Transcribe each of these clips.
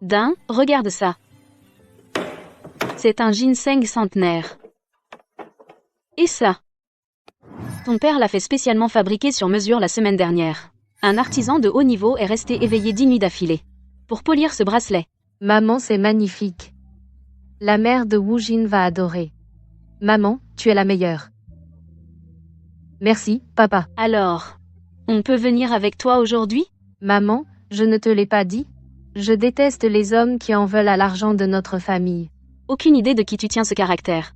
Regarde ça. C'est un ginseng centenaire. Et ça? Ton père l'a fait spécialement fabriquer sur mesure la semaine dernière. Un artisan de haut niveau est resté éveillé 10 nuits d'affilée pour polir ce bracelet. Maman, c'est magnifique. La mère de Wu Jin va adorer. Maman, tu es la meilleure. Merci, papa. Alors, on peut venir avec toi aujourd'hui? Maman, je ne te l'ai pas dit? Je déteste les hommes qui en veulent à l'argent de notre famille. Aucune idée de qui tu tiens ce caractère.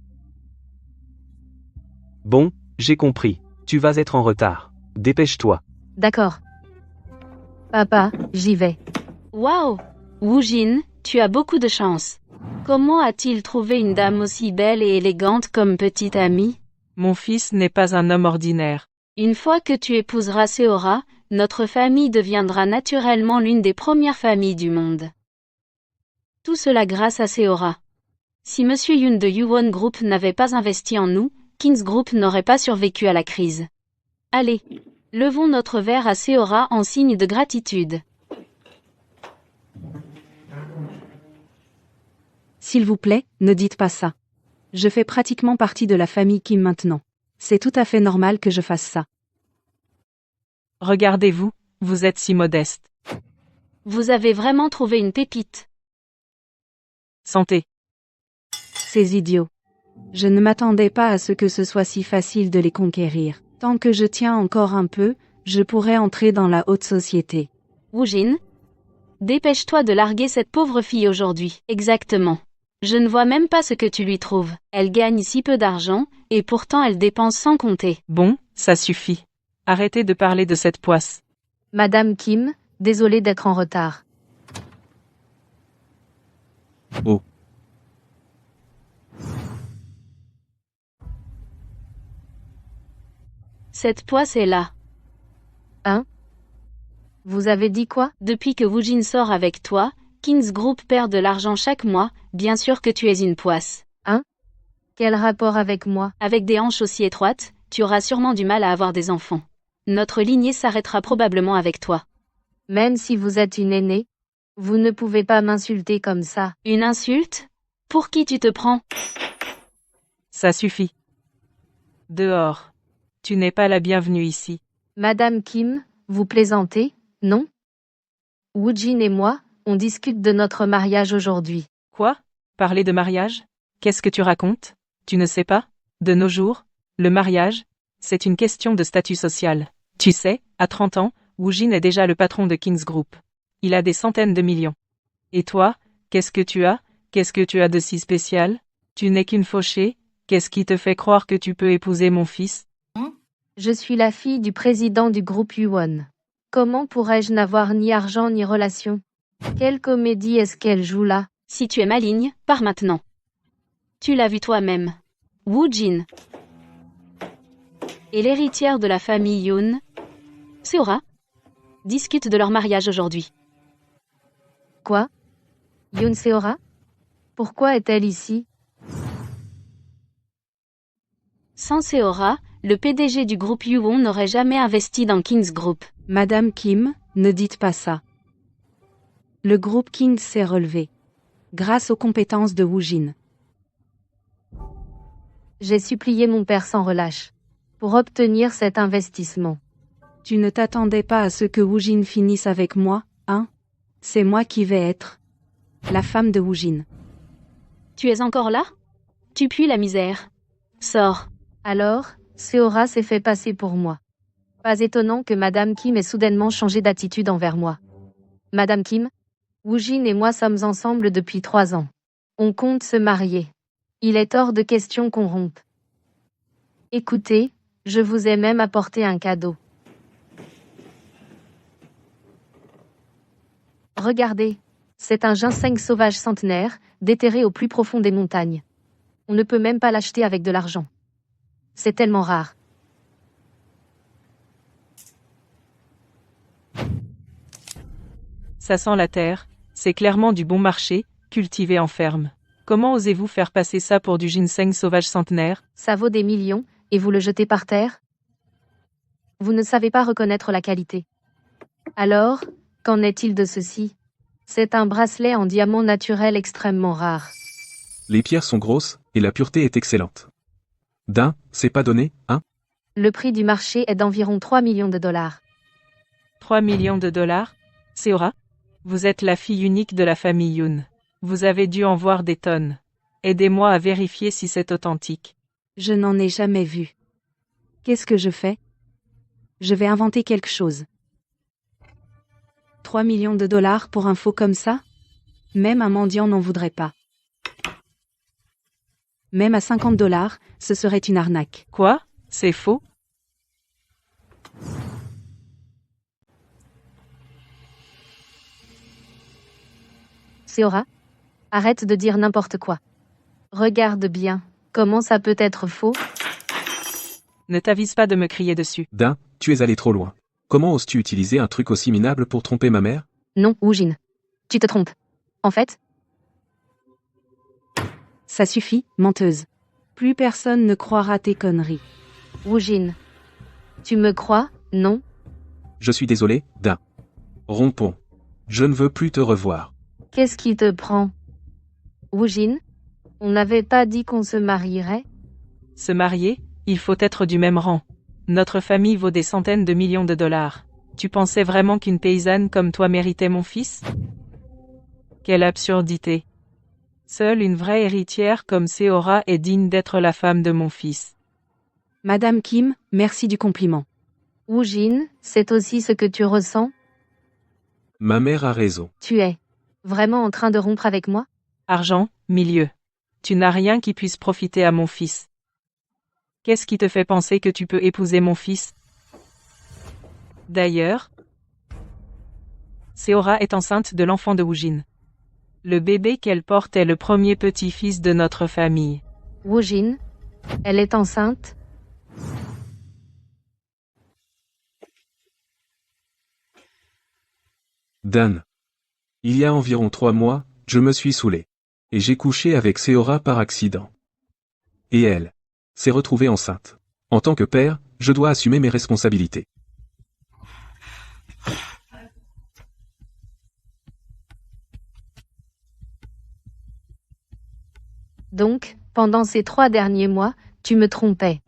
Bon, j'ai compris. Tu vas être en retard. Dépêche-toi. D'accord. Papa, j'y vais. Waouh! Wu Jin, tu as beaucoup de chance. Comment a-t-il trouvé une dame aussi belle et élégante comme petite amie? Mon fils n'est pas un homme ordinaire. Une fois que tu épouseras Seora, notre famille deviendra naturellement l'une des premières familles du monde. Tout cela grâce à Seora. Si Monsieur Yoon de Yuwon Group n'avait pas investi en nous, King's Group n'aurait pas survécu à la crise. Allez, levons notre verre à Seora en signe de gratitude. S'il vous plaît, ne dites pas ça. Je fais pratiquement partie de la famille Kim maintenant. C'est tout à fait normal que je fasse ça. Regardez-vous, vous êtes si modeste. Vous avez vraiment trouvé une pépite. Santé. Ces idiots. Je ne m'attendais pas à ce que ce soit si facile de les conquérir. Tant que je tiens encore un peu, je pourrais entrer dans la haute société. Wu Jin, dépêche-toi de larguer cette pauvre fille aujourd'hui. Exactement. Je ne vois même pas ce que tu lui trouves. Elle gagne si peu d'argent, et pourtant elle dépense sans compter. Bon, ça suffit. Arrêtez de parler de cette poisse. Madame Kim, désolée d'être en retard. Oh. Cette poisse est là. Hein? Vous avez dit quoi? Depuis que Wu Jin sort avec toi, King's Group perd de l'argent chaque mois, bien sûr que tu es une poisse. Quel rapport avec moi? Avec des hanches aussi étroites, tu auras sûrement du mal à avoir des enfants. Notre lignée s'arrêtera probablement avec toi. Même si vous êtes une aînée, vous ne pouvez pas m'insulter comme ça. Une insulte? Pour qui tu te prends? Ça suffit. Dehors. Tu n'es pas la bienvenue ici. Madame Kim, vous plaisantez, non? Wu Jin et moi, on discute de notre mariage aujourd'hui. Quoi? Parler de mariage? Qu'est-ce que tu racontes? Tu ne sais pas? De nos jours, le mariage, c'est une question de statut social. Tu sais, à 30 ans, Wu Jin est déjà le patron de King's Group. Il a des centaines de millions. Et toi, qu'est-ce que tu as? Qu'est-ce que tu as de si spécial? Tu n'es qu'une fauchée? Qu'est-ce qui te fait croire que tu peux épouser mon fils? Je suis la fille du président du groupe Yuwon. Comment pourrais-je n'avoir ni argent ni relation? Quelle comédie est-ce qu'elle joue là? Si tu es maligne, pars maintenant. Tu l'as vu toi-même. Wu Jin. Et l'héritière de la famille Yoon, Seora, discutent de leur mariage aujourd'hui. Quoi? Yoon Seora? Pourquoi est-elle ici? Sans Seora, le PDG du groupe Yuwon n'aurait jamais investi dans King's Group. Madame Kim, ne dites pas ça. Le groupe King s'est relevé. Grâce aux compétences de Wu Jin. J'ai supplié mon père sans relâche. Pour obtenir cet investissement. Tu ne t'attendais pas à ce que Wu Jin finisse avec moi, hein? C'est moi qui vais être la femme de Wu Jin. Tu es encore là? Tu pues la misère. Sors. Alors, Seora s'est fait passer pour moi. Pas étonnant que Madame Kim ait soudainement changé d'attitude envers moi. Madame Kim, Wu Jin et moi sommes ensemble depuis 3 ans. On compte se marier. Il est hors de question qu'on rompe. Écoutez, je vous ai même apporté un cadeau. Regardez, c'est un ginseng sauvage centenaire, déterré au plus profond des montagnes. On ne peut même pas l'acheter avec de l'argent. C'est tellement rare. Ça sent la terre, c'est clairement du bon marché, cultivé en ferme. Comment osez-vous faire passer ça pour du ginseng sauvage centenaire? Ça vaut des millions, et vous le jetez par terre? Vous ne savez pas reconnaître la qualité. Alors, qu'en est-il de ceci? C'est un bracelet en diamant naturel extrêmement rare. Les pierres sont grosses, et la pureté est excellente. D'un, c'est pas donné, hein? Le prix du marché est d'environ 3 millions de dollars. 3 millions de dollars? Seora? Vous êtes la fille unique de la famille Yoon. Vous avez dû en voir des tonnes. Aidez-moi à vérifier si c'est authentique. Je n'en ai jamais vu. Qu'est-ce que je fais? Je vais inventer quelque chose. 3 millions de dollars pour un faux comme ça? Même un mendiant n'en voudrait pas. Même à 50 dollars, ce serait une arnaque. Quoi? C'est faux? Seora? Arrête de dire n'importe quoi. Regarde bien. Comment ça peut être faux? Ne t'avise pas de me crier dessus. D'un, tu es allé trop loin. Comment oses-tu utiliser un truc aussi minable pour tromper ma mère? Non, Woojin. Tu te trompes. En fait, Ça suffit, menteuse. Plus personne ne croira tes conneries. Woojin. Tu me crois, non? Je suis désolé, D'un. Rompons. Je ne veux plus te revoir. Qu'est-ce qui te prend? Woojin? On n'avait pas dit qu'on se marierait? Se marier, il faut être du même rang. Notre famille vaut des centaines de millions de dollars. Tu pensais vraiment qu'une paysanne comme toi méritait mon fils? Quelle absurdité. Seule une vraie héritière comme Seora est digne d'être la femme de mon fils. Madame Kim, merci du compliment. Woojin, c'est aussi ce que tu ressens? Ma mère a raison. Tu es vraiment en train de rompre avec moi? Argent, milieu. Tu n'as rien qui puisse profiter à mon fils. Qu'est-ce qui te fait penser que tu peux épouser mon fils? D'ailleurs, Seora est enceinte de l'enfant de Woojin. Le bébé qu'elle porte est le premier petit-fils de notre famille. Woojin? Elle est enceinte? Dan. Il y a environ 3 mois, je me suis saoulé. Et j'ai couché avec Seora par accident. Et elle s'est retrouvée enceinte. En tant que père, je dois assumer mes responsabilités. Donc, pendant ces 3 derniers mois, tu me trompais.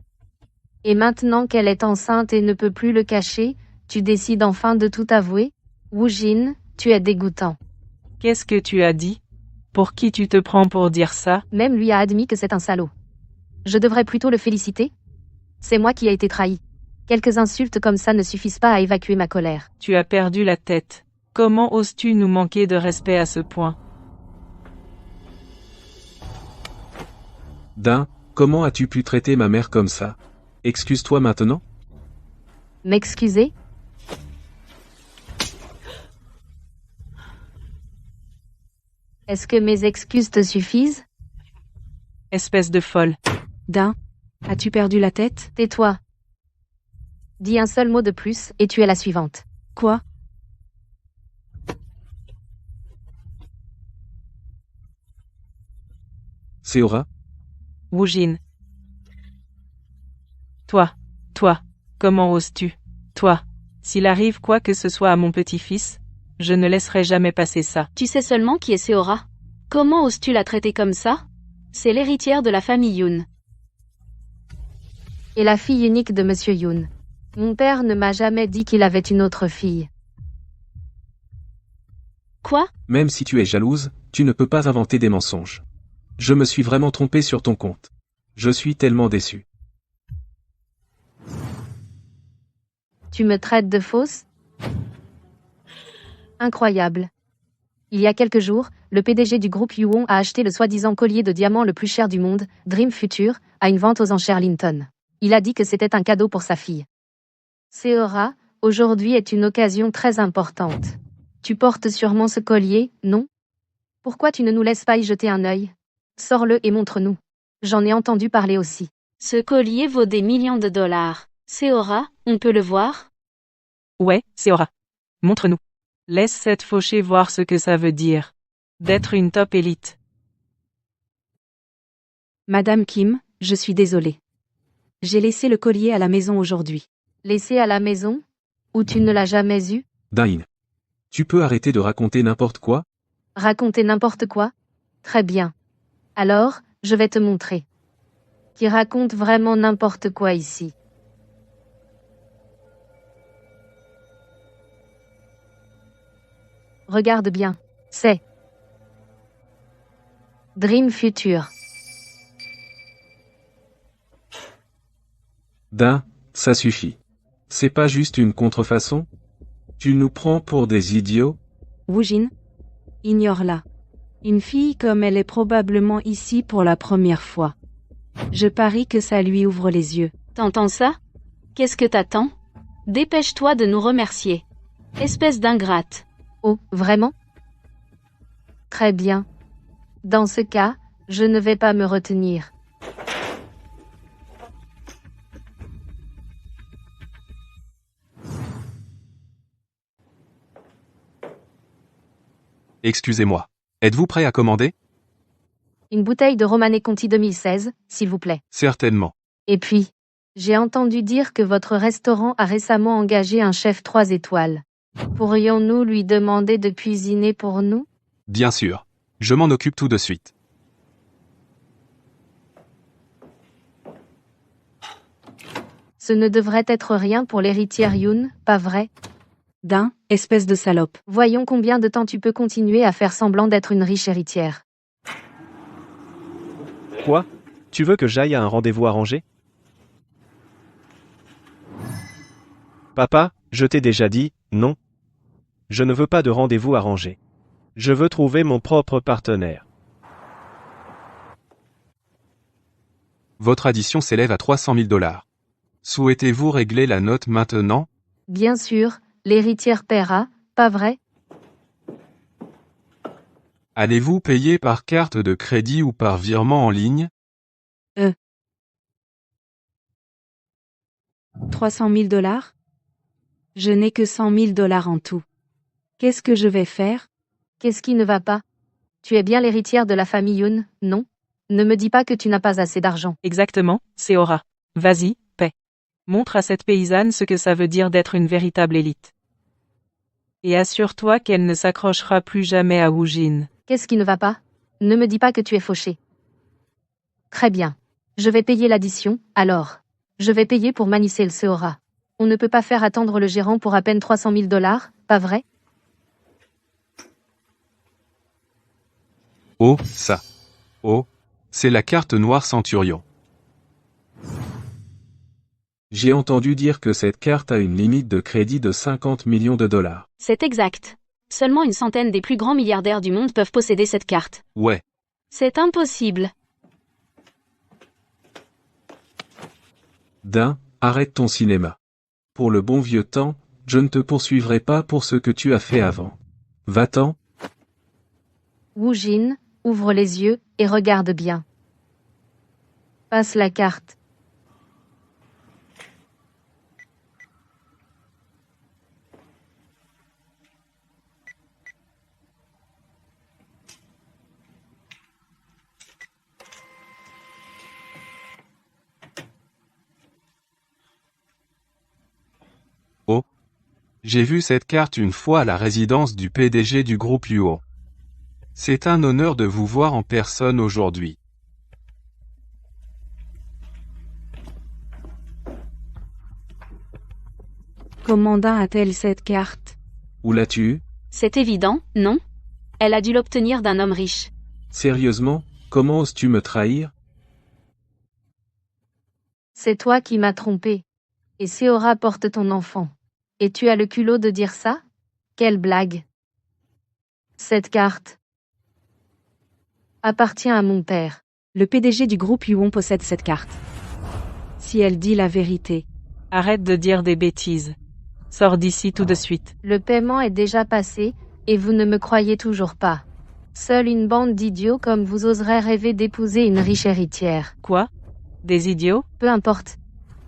Et maintenant qu'elle est enceinte et ne peut plus le cacher, tu décides enfin de tout avouer? Woojin, tu es dégoûtant. Qu'est-ce que tu as dit? Pour qui tu te prends pour dire ça? Même lui a admis que c'est un salaud. Je devrais plutôt le féliciter? C'est moi qui ai été trahi. Quelques insultes comme ça ne suffisent pas à évacuer ma colère. Tu as perdu la tête. Comment oses-tu nous manquer de respect à ce point? Dan, comment as-tu pu traiter ma mère comme ça? Excuse-toi maintenant? M'excuser? Est-ce que mes excuses te suffisent? Espèce de folle. D'un, as-tu perdu la tête? Tais-toi. Dis un seul mot de plus, et tu es la suivante. Quoi? Seora? Woojin. Toi, comment oses-tu? Toi, s'il arrive quoi que ce soit à mon petit-fils, je ne laisserai jamais passer ça. Tu sais seulement qui est Seora. Comment oses-tu la traiter comme ça? C'est l'héritière de la famille Yoon. Et la fille unique de Monsieur Yoon. Mon père ne m'a jamais dit qu'il avait une autre fille. Quoi? Même si tu es jalouse, tu ne peux pas inventer des mensonges. Je me suis vraiment trompé sur ton compte. Je suis tellement déçu. Tu me traites de fausse? Incroyable. Il y a quelques jours, le PDG du groupe Yuon a acheté le soi-disant collier de diamant le plus cher du monde, Dream Future, à une vente aux enchères Linton. Il a dit que c'était un cadeau pour sa fille. Seora, aujourd'hui est une occasion très importante. Tu portes sûrement ce collier, non? Pourquoi tu ne nous laisses pas y jeter un œil? Sors-le et montre-nous. J'en ai entendu parler aussi. Ce collier vaut des millions de dollars. Seora, on peut le voir? Ouais, Seora. Montre-nous. Laisse cette fauchée voir ce que ça veut dire. D'être une top élite. Madame Kim, je suis désolée. J'ai laissé le collier à la maison aujourd'hui. Laissé à la maison? Ou tu ne l'as jamais eu? Dan. Tu peux arrêter de raconter n'importe quoi? Raconter n'importe quoi? Très bien. Alors, je vais te montrer. Qui raconte vraiment n'importe quoi ici? Regarde bien. C'est Dream Future. Ça suffit. C'est pas juste une contrefaçon? Tu nous prends pour des idiots? Woojin? Ignore-la. Une fille comme elle est probablement ici pour la première fois. Je parie que ça lui ouvre les yeux. T'entends ça? Qu'est-ce que t'attends? Dépêche-toi de nous remercier. Espèce d'ingrate. Oh, vraiment? Très bien. Dans ce cas, je ne vais pas me retenir. Excusez-moi. Êtes-vous prêt à commander? Une bouteille de Romanée Conti 2016, s'il vous plaît. Certainement. Et puis, j'ai entendu dire que votre restaurant a récemment engagé un chef 3 étoiles. Pourrions-nous lui demander de cuisiner pour nous? Bien sûr. Je m'en occupe tout de suite. Ce ne devrait être rien pour l'héritière Yoon, pas vrai? Espèce de salope. Voyons combien de temps tu peux continuer à faire semblant d'être une riche héritière. Quoi? Tu veux que j'aille à un rendez-vous arrangé? Papa, je t'ai déjà dit, non. Je ne veux pas de rendez-vous arrangé. Je veux trouver mon propre partenaire. Votre addition s'élève à 300 000 $. Souhaitez-vous régler la note maintenant? Bien sûr, l'héritière paiera, pas vrai? Allez-vous payer par carte de crédit ou par virement en ligne? 300 000 $? Je n'ai que 100 000 $ en tout. Qu'est-ce que je vais faire? Qu'est-ce qui ne va pas? Tu es bien l'héritière de la famille Yoon, non? Ne me dis pas que tu n'as pas assez d'argent. Exactement, Seora. Vas-y, paie. Montre à cette paysanne ce que ça veut dire d'être une véritable élite. Et assure-toi qu'elle ne s'accrochera plus jamais à Woojin. Qu'est-ce qui ne va pas? Ne me dis pas que tu es fauché. Très bien. Je vais payer l'addition, alors. Je vais payer pour manicer le Seora. On ne peut pas faire attendre le gérant pour à peine 300 000 $, pas vrai? Oh, ça. Oh, c'est la carte noire Centurion. J'ai entendu dire que cette carte a une limite de crédit de 50 millions de $. C'est exact. Seulement une centaine des plus grands milliardaires du monde peuvent posséder cette carte. Ouais. C'est impossible. Arrête ton cinéma. Pour le bon vieux temps, je ne te poursuivrai pas pour ce que tu as fait avant. Va-t'en. Woojin, ouvre les yeux, et regarde bien. Passe la carte. Oh. J'ai vu cette carte une fois à la résidence du PDG du groupe Yuo. C'est un honneur de vous voir en personne aujourd'hui. Comment a-t-elle cette carte? Où l'as-tu eue? C'est évident, non? Elle a dû l'obtenir d'un homme riche. Sérieusement, comment oses-tu me trahir? C'est toi qui m'as trompé. Et Seora porte ton enfant. Et tu as le culot de dire ça? Quelle blague. Cette carte appartient à mon père. Le PDG du groupe Yuon possède cette carte. Si elle dit la vérité. Arrête de dire des bêtises. Sors d'ici tout de suite. Le paiement est déjà passé, et vous ne me croyez toujours pas. Seule une bande d'idiots comme vous oserait rêver d'épouser une riche héritière. Quoi? Des idiots? Peu importe.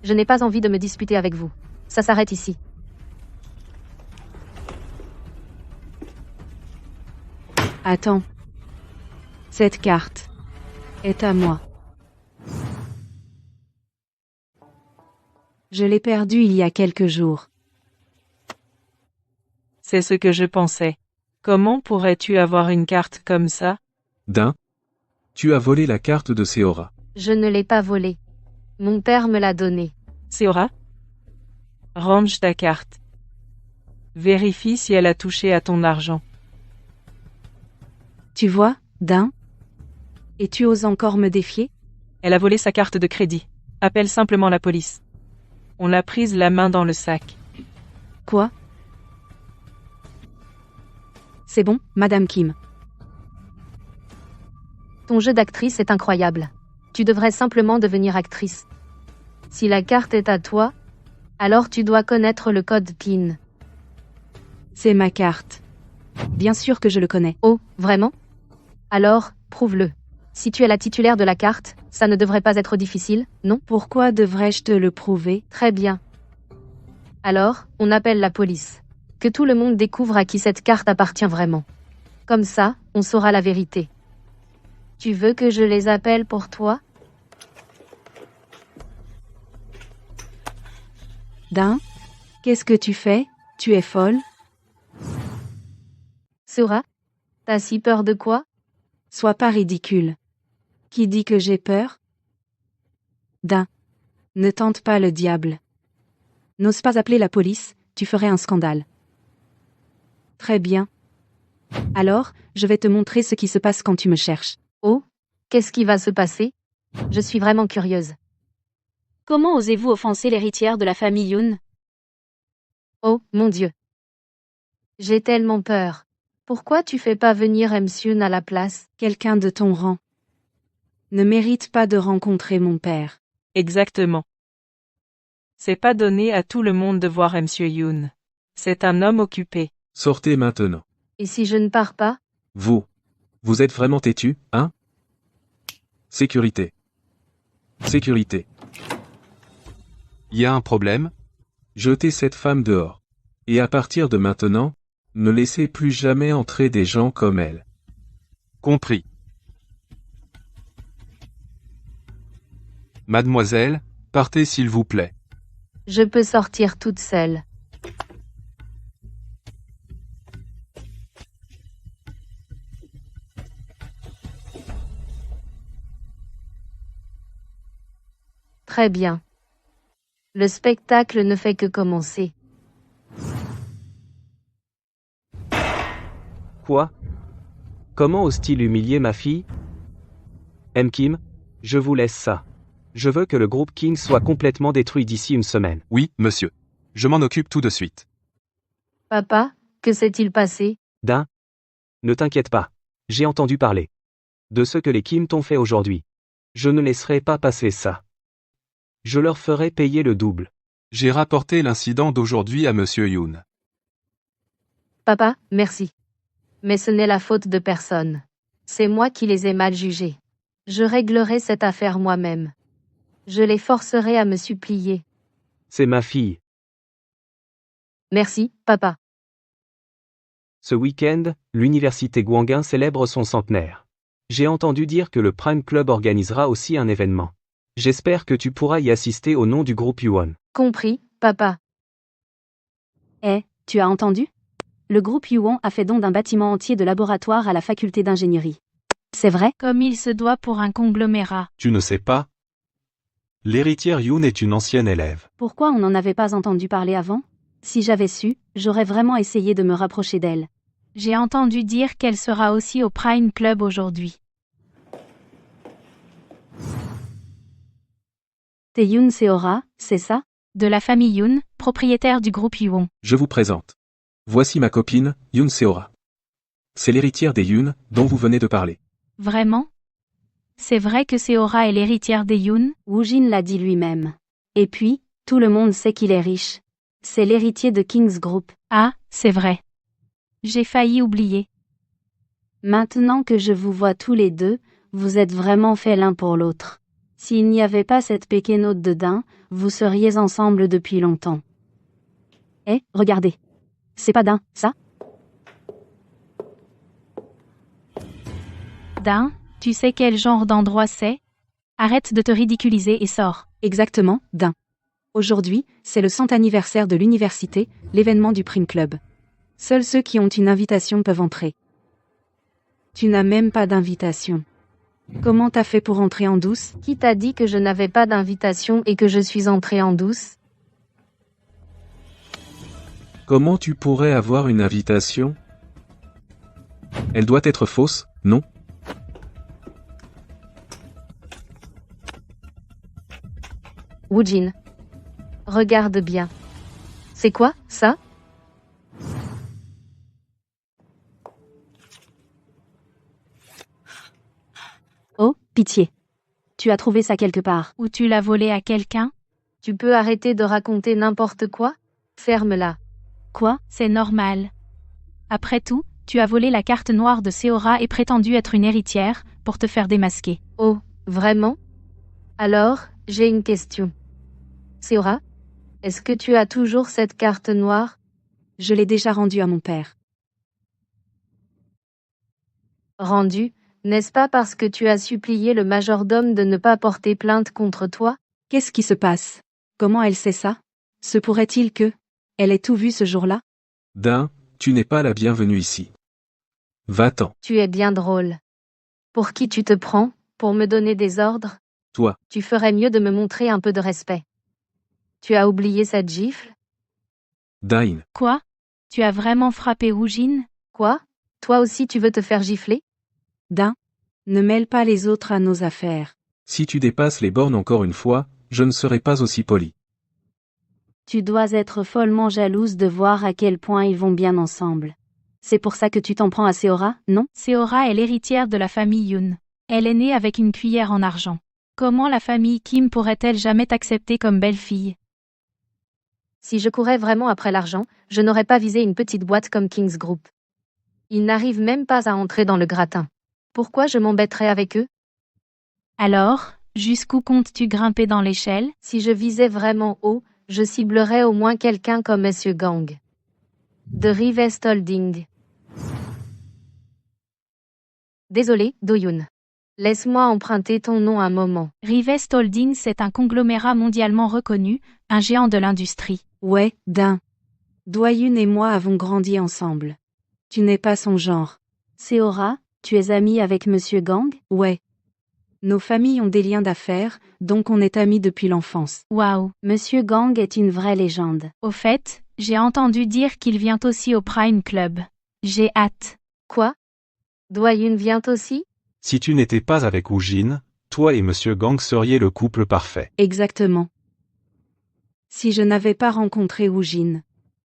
Je n'ai pas envie de me disputer avec vous. Ça s'arrête ici. Attends. Cette carte est à moi. Je l'ai perdue il y a quelques jours. C'est ce que je pensais. Comment pourrais-tu avoir une carte comme ça? Dain, tu as volé la carte de Seora. Je ne l'ai pas volée. Mon père me l'a donnée. Seora? Range ta carte. Vérifie si elle a touché à ton argent. Tu vois, Dain? Et tu oses encore me défier? Elle a volé sa carte de crédit. Appelle simplement la police. On l'a prise la main dans le sac. Quoi? C'est bon, Madame Kim. Ton jeu d'actrice est incroyable. Tu devrais simplement devenir actrice. Si la carte est à toi, alors tu dois connaître le code PIN. C'est ma carte. Bien sûr que je le connais. Oh, vraiment? Alors, prouve-le. Si tu es la titulaire de la carte, ça ne devrait pas être difficile, non? Pourquoi devrais-je te le prouver? Très bien. Alors, on appelle la police. Que tout le monde découvre à qui cette carte appartient vraiment. Comme ça, on saura la vérité. Tu veux que je les appelle pour toi? Dain? Qu'est-ce que tu fais? Tu es folle? Seora? T'as si peur de quoi? Sois pas ridicule. Qui dit que j'ai peur? Dain. Ne tente pas le diable. N'ose pas appeler la police, tu ferais un scandale. Très bien. Alors, je vais te montrer ce qui se passe quand tu me cherches. Oh, qu'est-ce qui va se passer? Je suis vraiment curieuse. Comment osez-vous offenser l'héritière de la famille Yoon? Oh, mon Dieu. J'ai tellement peur. Pourquoi tu fais pas venir Emsyun à la place? Quelqu'un de ton rang ne mérite pas de rencontrer mon père. Exactement. C'est pas donné à tout le monde de voir Monsieur Yoon. C'est un homme occupé. Sortez maintenant. Et si je ne pars pas? Vous êtes vraiment têtu, hein? Sécurité. Sécurité. Y a un problème? Jetez cette femme dehors. Et à partir de maintenant, ne laissez plus jamais entrer des gens comme elle. Compris. Mademoiselle, partez s'il vous plaît. Je peux sortir toute seule. Très bien. Le spectacle ne fait que commencer. Quoi? Comment ose-t-il humilier ma fille? M. Kim, je vous laisse ça. Je veux que le groupe King soit complètement détruit d'ici une semaine. Oui, monsieur. Je m'en occupe tout de suite. Papa, que s'est-il passé? Dain? Ne t'inquiète pas. J'ai entendu parler de ce que les Kim t'ont fait aujourd'hui. Je ne laisserai pas passer ça. Je leur ferai payer le double. J'ai rapporté l'incident d'aujourd'hui à monsieur Yoon. Papa, merci. Mais ce n'est la faute de personne. C'est moi qui les ai mal jugés. Je réglerai cette affaire moi-même. Je les forcerai à me supplier. C'est ma fille. Merci, papa. Ce week-end, l'université Gwangyang célèbre son centenaire. J'ai entendu dire que le Prime Club organisera aussi un événement. J'espère que tu pourras y assister au nom du groupe Yuan. Compris, papa. Tu as entendu? Le groupe Yuan a fait don d'un bâtiment entier de laboratoire à la faculté d'ingénierie. C'est vrai? Comme il se doit pour un conglomérat. Tu ne sais pas? L'héritière Yoon est une ancienne élève. Pourquoi on n'en avait pas entendu parler avant? Si j'avais su, j'aurais vraiment essayé de me rapprocher d'elle. J'ai entendu dire qu'elle sera aussi au Prime Club aujourd'hui. T'es Yoon Seora, c'est ça? De la famille Yoon, propriétaire du groupe Yuon. Je vous présente. Voici ma copine, Yoon Seora. C'est l'héritière des Yoon, dont vous venez de parler. Vraiment? C'est vrai que Seora est l'héritière des Yoon? Woojin l'a dit lui-même. Et puis, tout le monde sait qu'il est riche. C'est l'héritier de King's Group. Ah, c'est vrai. J'ai failli oublier. Maintenant que je vous vois tous les deux, vous êtes vraiment faits l'un pour l'autre. S'il n'y avait pas cette péquenote de Dain, vous seriez ensemble depuis longtemps. Regardez. C'est pas Dain, ça? Dain, tu sais quel genre d'endroit c'est? Arrête de te ridiculiser et sors. Exactement, Dain. Aujourd'hui, c'est le 100 anniversaire de l'université, l'événement du Prime Club. Seuls ceux qui ont une invitation peuvent entrer. Tu n'as même pas d'invitation. Comment t'as fait pour entrer en douce? Qui t'a dit que je n'avais pas d'invitation et que je suis entrée en douce? Comment tu pourrais avoir une invitation? Elle doit être fausse, non? Woojin. Regarde bien. C'est quoi, ça? Oh, pitié. Tu as trouvé ça quelque part. Ou tu l'as volé à quelqu'un? Tu peux arrêter de raconter n'importe quoi? Ferme-la. Quoi? C'est normal. Après tout, tu as volé la carte noire de Seora et prétendu être une héritière, pour te faire démasquer. Oh, vraiment? Alors, j'ai une question. Seora? Est-ce que tu as toujours cette carte noire? Je l'ai déjà rendue à mon père. Rendue, n'est-ce pas parce que tu as supplié le majordome de ne pas porter plainte contre toi? Qu'est-ce qui se passe? Comment elle sait ça? Se pourrait-il que elle ait tout vu ce jour-là? Dain, tu n'es pas la bienvenue ici. Va-t'en. Tu es bien drôle. Pour qui tu te prends? Pour me donner des ordres? Toi. Tu ferais mieux de me montrer un peu de respect. Tu as oublié cette gifle? Dain. Quoi? Tu as vraiment frappé Woojin? Quoi? Toi aussi tu veux te faire gifler? Dain, ne mêle pas les autres à nos affaires. Si tu dépasses les bornes encore une fois, je ne serai pas aussi poli. Tu dois être follement jalouse de voir à quel point ils vont bien ensemble. C'est pour ça que tu t'en prends à Seora, non? Seora est l'héritière de la famille Yoon. Elle est née avec une cuillère en argent. Comment la famille Kim pourrait-elle jamais t'accepter comme belle-fille? Si je courais vraiment après l'argent, je n'aurais pas visé une petite boîte comme King's Group. Ils n'arrivent même pas à entrer dans le gratin. Pourquoi je m'embêterais avec eux? Alors, jusqu'où comptes-tu grimper dans l'échelle? Si je visais vraiment haut, je ciblerais au moins quelqu'un comme Monsieur Gang. De Rivest Holding. Désolé, Do-yoon. Laisse-moi emprunter ton nom un moment. Rivest Holdings est un conglomérat mondialement reconnu, un géant de l'industrie. Ouais, Dain. Do-yoon et moi avons grandi ensemble. Tu n'es pas son genre. Seora, tu es amie avec Monsieur Gang? Ouais. Nos familles ont des liens d'affaires, donc on est amis depuis l'enfance. Waouh. Monsieur Gang est une vraie légende. Au fait, j'ai entendu dire qu'il vient aussi au Prime Club. J'ai hâte. Quoi? Do-yoon vient aussi? Si tu n'étais pas avec Woojin, toi et Monsieur Gang seriez le couple parfait. Exactement. Si je n'avais pas rencontré Woojin,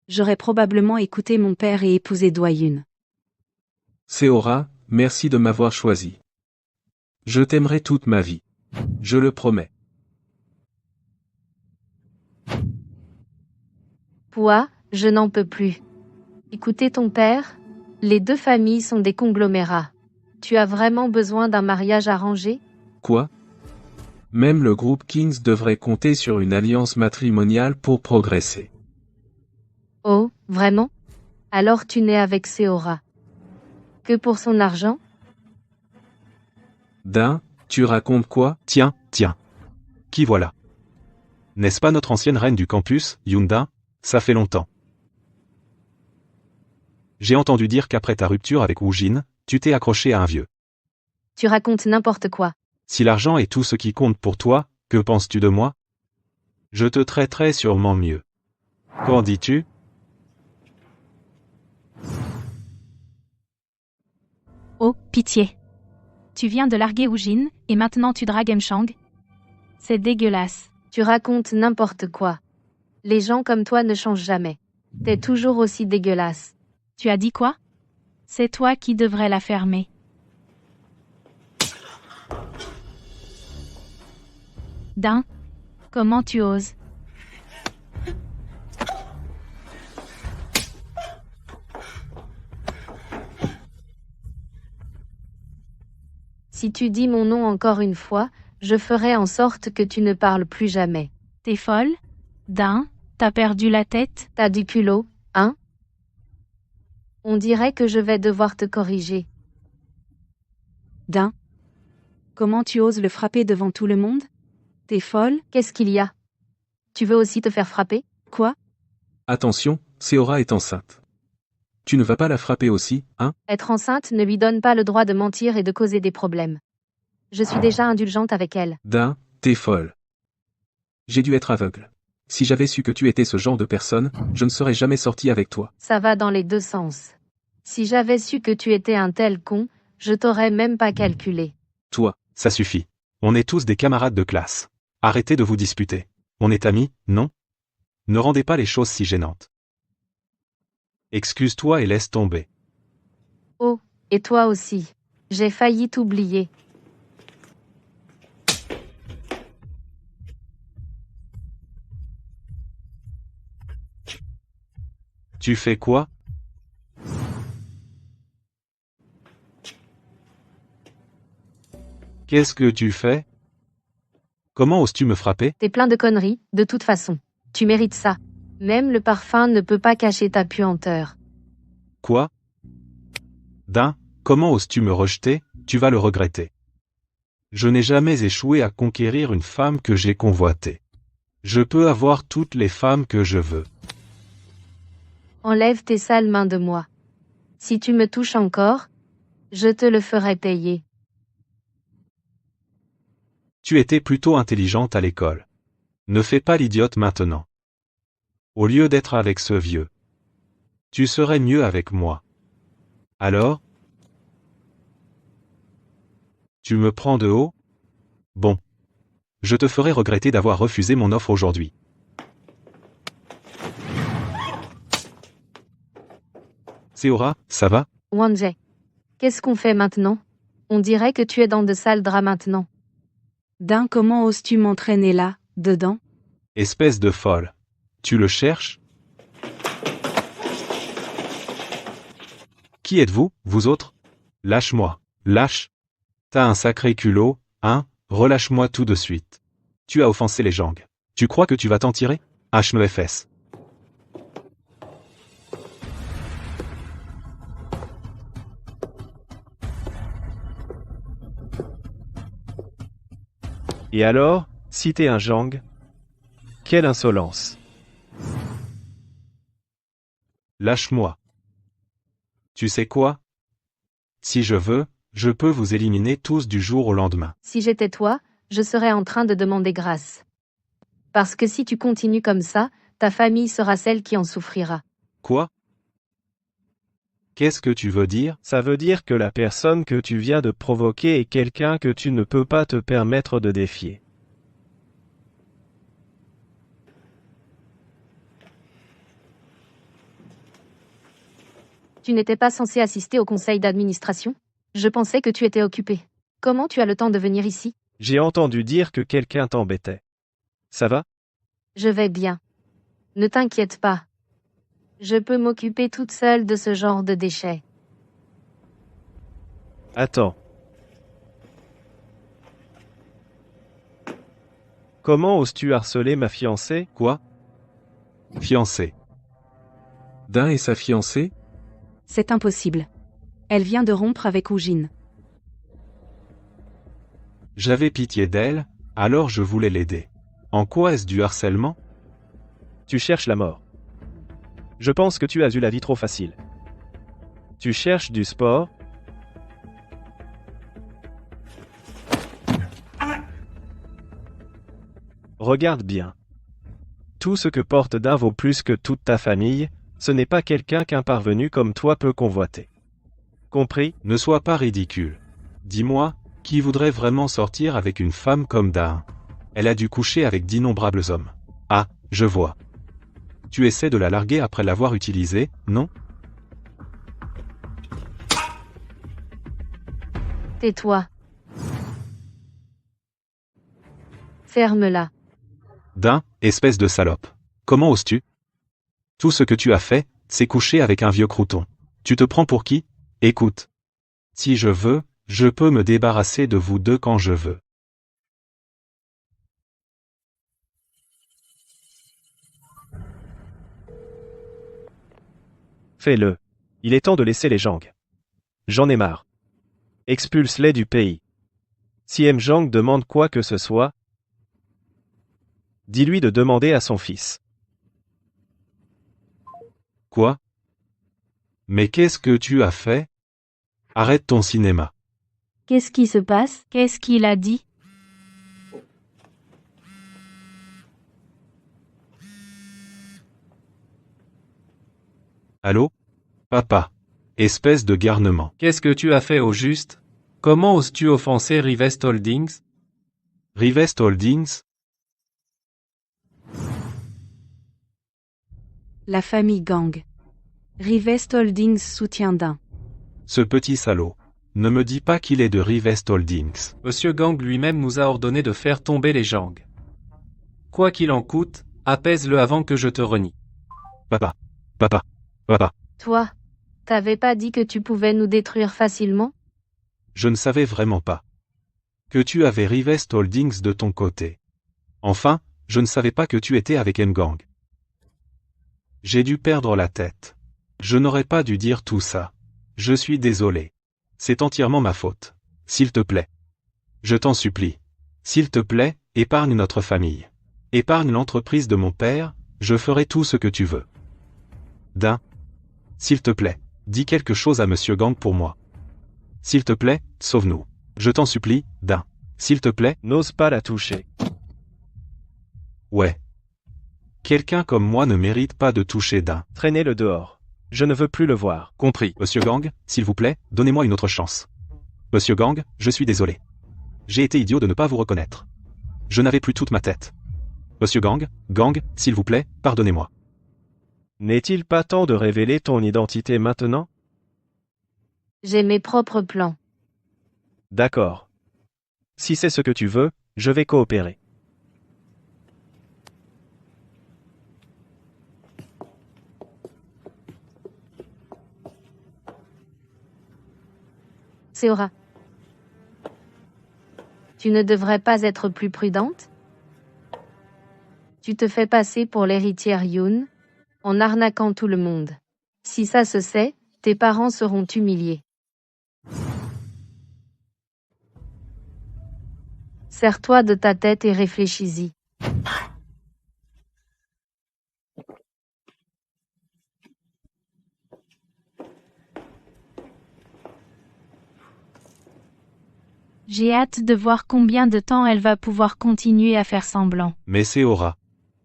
j'aurais probablement écouté mon père et épousé Do-yoon. Seora, merci de m'avoir choisi. Je t'aimerai toute ma vie. Je le promets. Pouah, je n'en peux plus. Écoutez ton père? Les deux familles sont des conglomérats. Tu as vraiment besoin d'un mariage arrangé? Quoi? Même le groupe Kings devrait compter sur une alliance matrimoniale pour progresser. Oh, vraiment? Alors tu n'es avec Seora que pour son argent? Dain, tu racontes quoi? Tiens. Qui voilà? N'est-ce pas notre ancienne reine du campus, Yoon-dain? Ça fait longtemps. J'ai entendu dire qu'après ta rupture avec Woojin, tu t'es accroché à un vieux. Tu racontes n'importe quoi. Si l'argent est tout ce qui compte pour toi, que penses-tu de moi? Je te traiterai sûrement mieux. Qu'en dis-tu? Oh, pitié. Tu viens de larguer Woojin, et maintenant tu dragues Mchang? C'est dégueulasse. Tu racontes n'importe quoi. Les gens comme toi ne changent jamais. T'es toujours aussi dégueulasse. Tu as dit quoi? C'est toi qui devrais la fermer. Dain, comment tu oses? Si tu dis mon nom encore une fois, je ferai en sorte que tu ne parles plus jamais. T'es folle? Dain, t'as perdu la tête? T'as du culot, hein? On dirait que je vais devoir te corriger. Dain, comment tu oses le frapper devant tout le monde? T'es folle? Qu'est-ce qu'il y a? Tu veux aussi te faire frapper? Quoi? Attention, Seora est enceinte. Tu ne vas pas la frapper aussi, hein? Être enceinte ne lui donne pas le droit de mentir et de causer des problèmes. Je suis déjà indulgente avec elle. Dain, t'es folle. J'ai dû être aveugle. Si j'avais su que tu étais ce genre de personne, je ne serais jamais sorti avec toi. Ça va dans les deux sens. Si j'avais su que tu étais un tel con, je t'aurais même pas calculé. Toi, Ça suffit. On est tous des camarades de classe. Arrêtez de vous disputer. On est amis, non? Ne rendez pas les choses si gênantes. Excuse-toi et laisse tomber. Oh, et toi aussi. J'ai failli t'oublier. Tu fais quoi? Qu'est-ce que tu fais? Comment oses-tu me frapper? T'es plein de conneries, de toute façon. Tu mérites ça. Même le parfum ne peut pas cacher ta puanteur. Quoi? Dain, comment oses-tu me rejeter? Tu vas le regretter. Je n'ai jamais échoué à conquérir une femme que j'ai convoitée. Je peux avoir toutes les femmes que je veux. Enlève tes sales mains de moi. Si tu me touches encore, je te le ferai payer. Tu étais plutôt intelligente à l'école. Ne fais pas l'idiote maintenant. Au lieu d'être avec ce vieux, tu serais mieux avec moi. Alors? Tu me prends de haut? Bon. Je te ferai regretter d'avoir refusé mon offre aujourd'hui. Seora, ça va? Wonjae. Qu'est-ce qu'on fait maintenant? On dirait que tu es dans de sales draps maintenant. Dain, comment oses-tu m'entraîner là, dedans? Espèce de folle. Tu le cherches? Qui êtes-vous, vous autres? Lâche-moi. Lâche. T'as un sacré culot, hein? Relâche-moi tout de suite. Tu as offensé les Jang. Tu crois que tu vas t'en tirer? HMEFS. Et alors, si t'es un Jang? Quelle insolence! Lâche-moi. Tu sais quoi? Si je veux, je peux vous éliminer tous du jour au lendemain. Si j'étais toi, je serais en train de demander grâce. Parce que si tu continues comme ça, ta famille sera celle qui en souffrira. Quoi? Qu'est-ce que tu veux dire? Ça veut dire que la personne que tu viens de provoquer est quelqu'un que tu ne peux pas te permettre de défier. Tu n'étais pas censé assister au conseil d'administration? Je pensais que tu étais occupé. Comment tu as le temps de venir ici? J'ai entendu dire que quelqu'un t'embêtait. Ça va? Je vais bien. Ne t'inquiète pas. Je peux m'occuper toute seule de ce genre de déchets. Attends. Comment oses-tu harceler ma fiancée? Quoi? Fiancée. Dain et sa fiancée? C'est impossible. Elle vient de rompre avec Woojin. J'avais pitié d'elle, alors je voulais l'aider. En quoi est-ce du harcèlement? Tu cherches la mort. Je pense que tu as eu la vie trop facile. Tu cherches du sport? Regarde bien. Tout ce que porte Dain vaut plus que toute ta famille, ce n'est pas quelqu'un qu'un parvenu comme toi peut convoiter. Compris? Ne sois pas ridicule. Dis-moi, qui voudrait vraiment sortir avec une femme comme Dain? Elle a dû coucher avec d'innombrables hommes. Ah, je vois. Tu essaies de la larguer après l'avoir utilisée, non? Tais-toi. Ferme-la. Dain, espèce de salope. Comment oses-tu? Tout ce que tu as fait, c'est coucher avec un vieux crouton. Tu te prends pour qui? Écoute. Si je veux, je peux me débarrasser de vous deux quand je veux. Fais-le. Il est temps de laisser les Jang. J'en ai marre. Expulse-les du pays. Si M. Jang demande quoi que ce soit, dis-lui de demander à son fils. Quoi? Mais qu'est-ce que tu as fait? Arrête ton cinéma. Qu'est-ce qui se passe? Qu'est-ce qu'il a dit? Allô? Papa. Espèce de garnement. Qu'est-ce que tu as fait au juste? Comment oses-tu offenser Rivest Holdings? Rivest Holdings? La famille Gang. Rivest Holdings soutient d'un. Ce petit salaud. Ne me dis pas qu'il est de Rivest Holdings. Monsieur Gang lui-même nous a ordonné de faire tomber les Jang. Quoi qu'il en coûte, apaise-le avant que je te renie. Papa. Papa. Papa. Toi, t'avais pas dit que tu pouvais nous détruire facilement? Je ne savais vraiment pas que tu avais Rivest Holdings de ton côté. Enfin, je ne savais pas que tu étais avec Gang. J'ai dû perdre la tête. Je n'aurais pas dû dire tout ça. Je suis désolé. C'est entièrement ma faute. S'il te plaît. Je t'en supplie. S'il te plaît, épargne notre famille. Épargne l'entreprise de mon père, je ferai tout ce que tu veux. D'un. S'il te plaît, dis quelque chose à Monsieur Gang pour moi. S'il te plaît, sauve-nous. Je t'en supplie, D'un. S'il te plaît. N'ose pas la toucher. Ouais. Quelqu'un comme moi ne mérite pas de toucher D'un. Traînez-le dehors. Je ne veux plus le voir. Compris. Monsieur Gang, s'il vous plaît, donnez-moi une autre chance. Monsieur Gang, je suis désolé. J'ai été idiot de ne pas vous reconnaître. Je n'avais plus toute ma tête. Monsieur Gang, s'il vous plaît, pardonnez-moi. N'est-il pas temps de révéler ton identité maintenant? J'ai mes propres plans. D'accord. Si c'est ce que tu veux, je vais coopérer. Seora. Tu ne devrais pas être plus prudente? Tu te fais passer pour l'héritière Yoon, en arnaquant tout le monde. Si ça se sait, tes parents seront humiliés. Serre-toi de ta tête et réfléchis-y. J'ai hâte de voir combien de temps elle va pouvoir continuer à faire semblant. Mais Seora.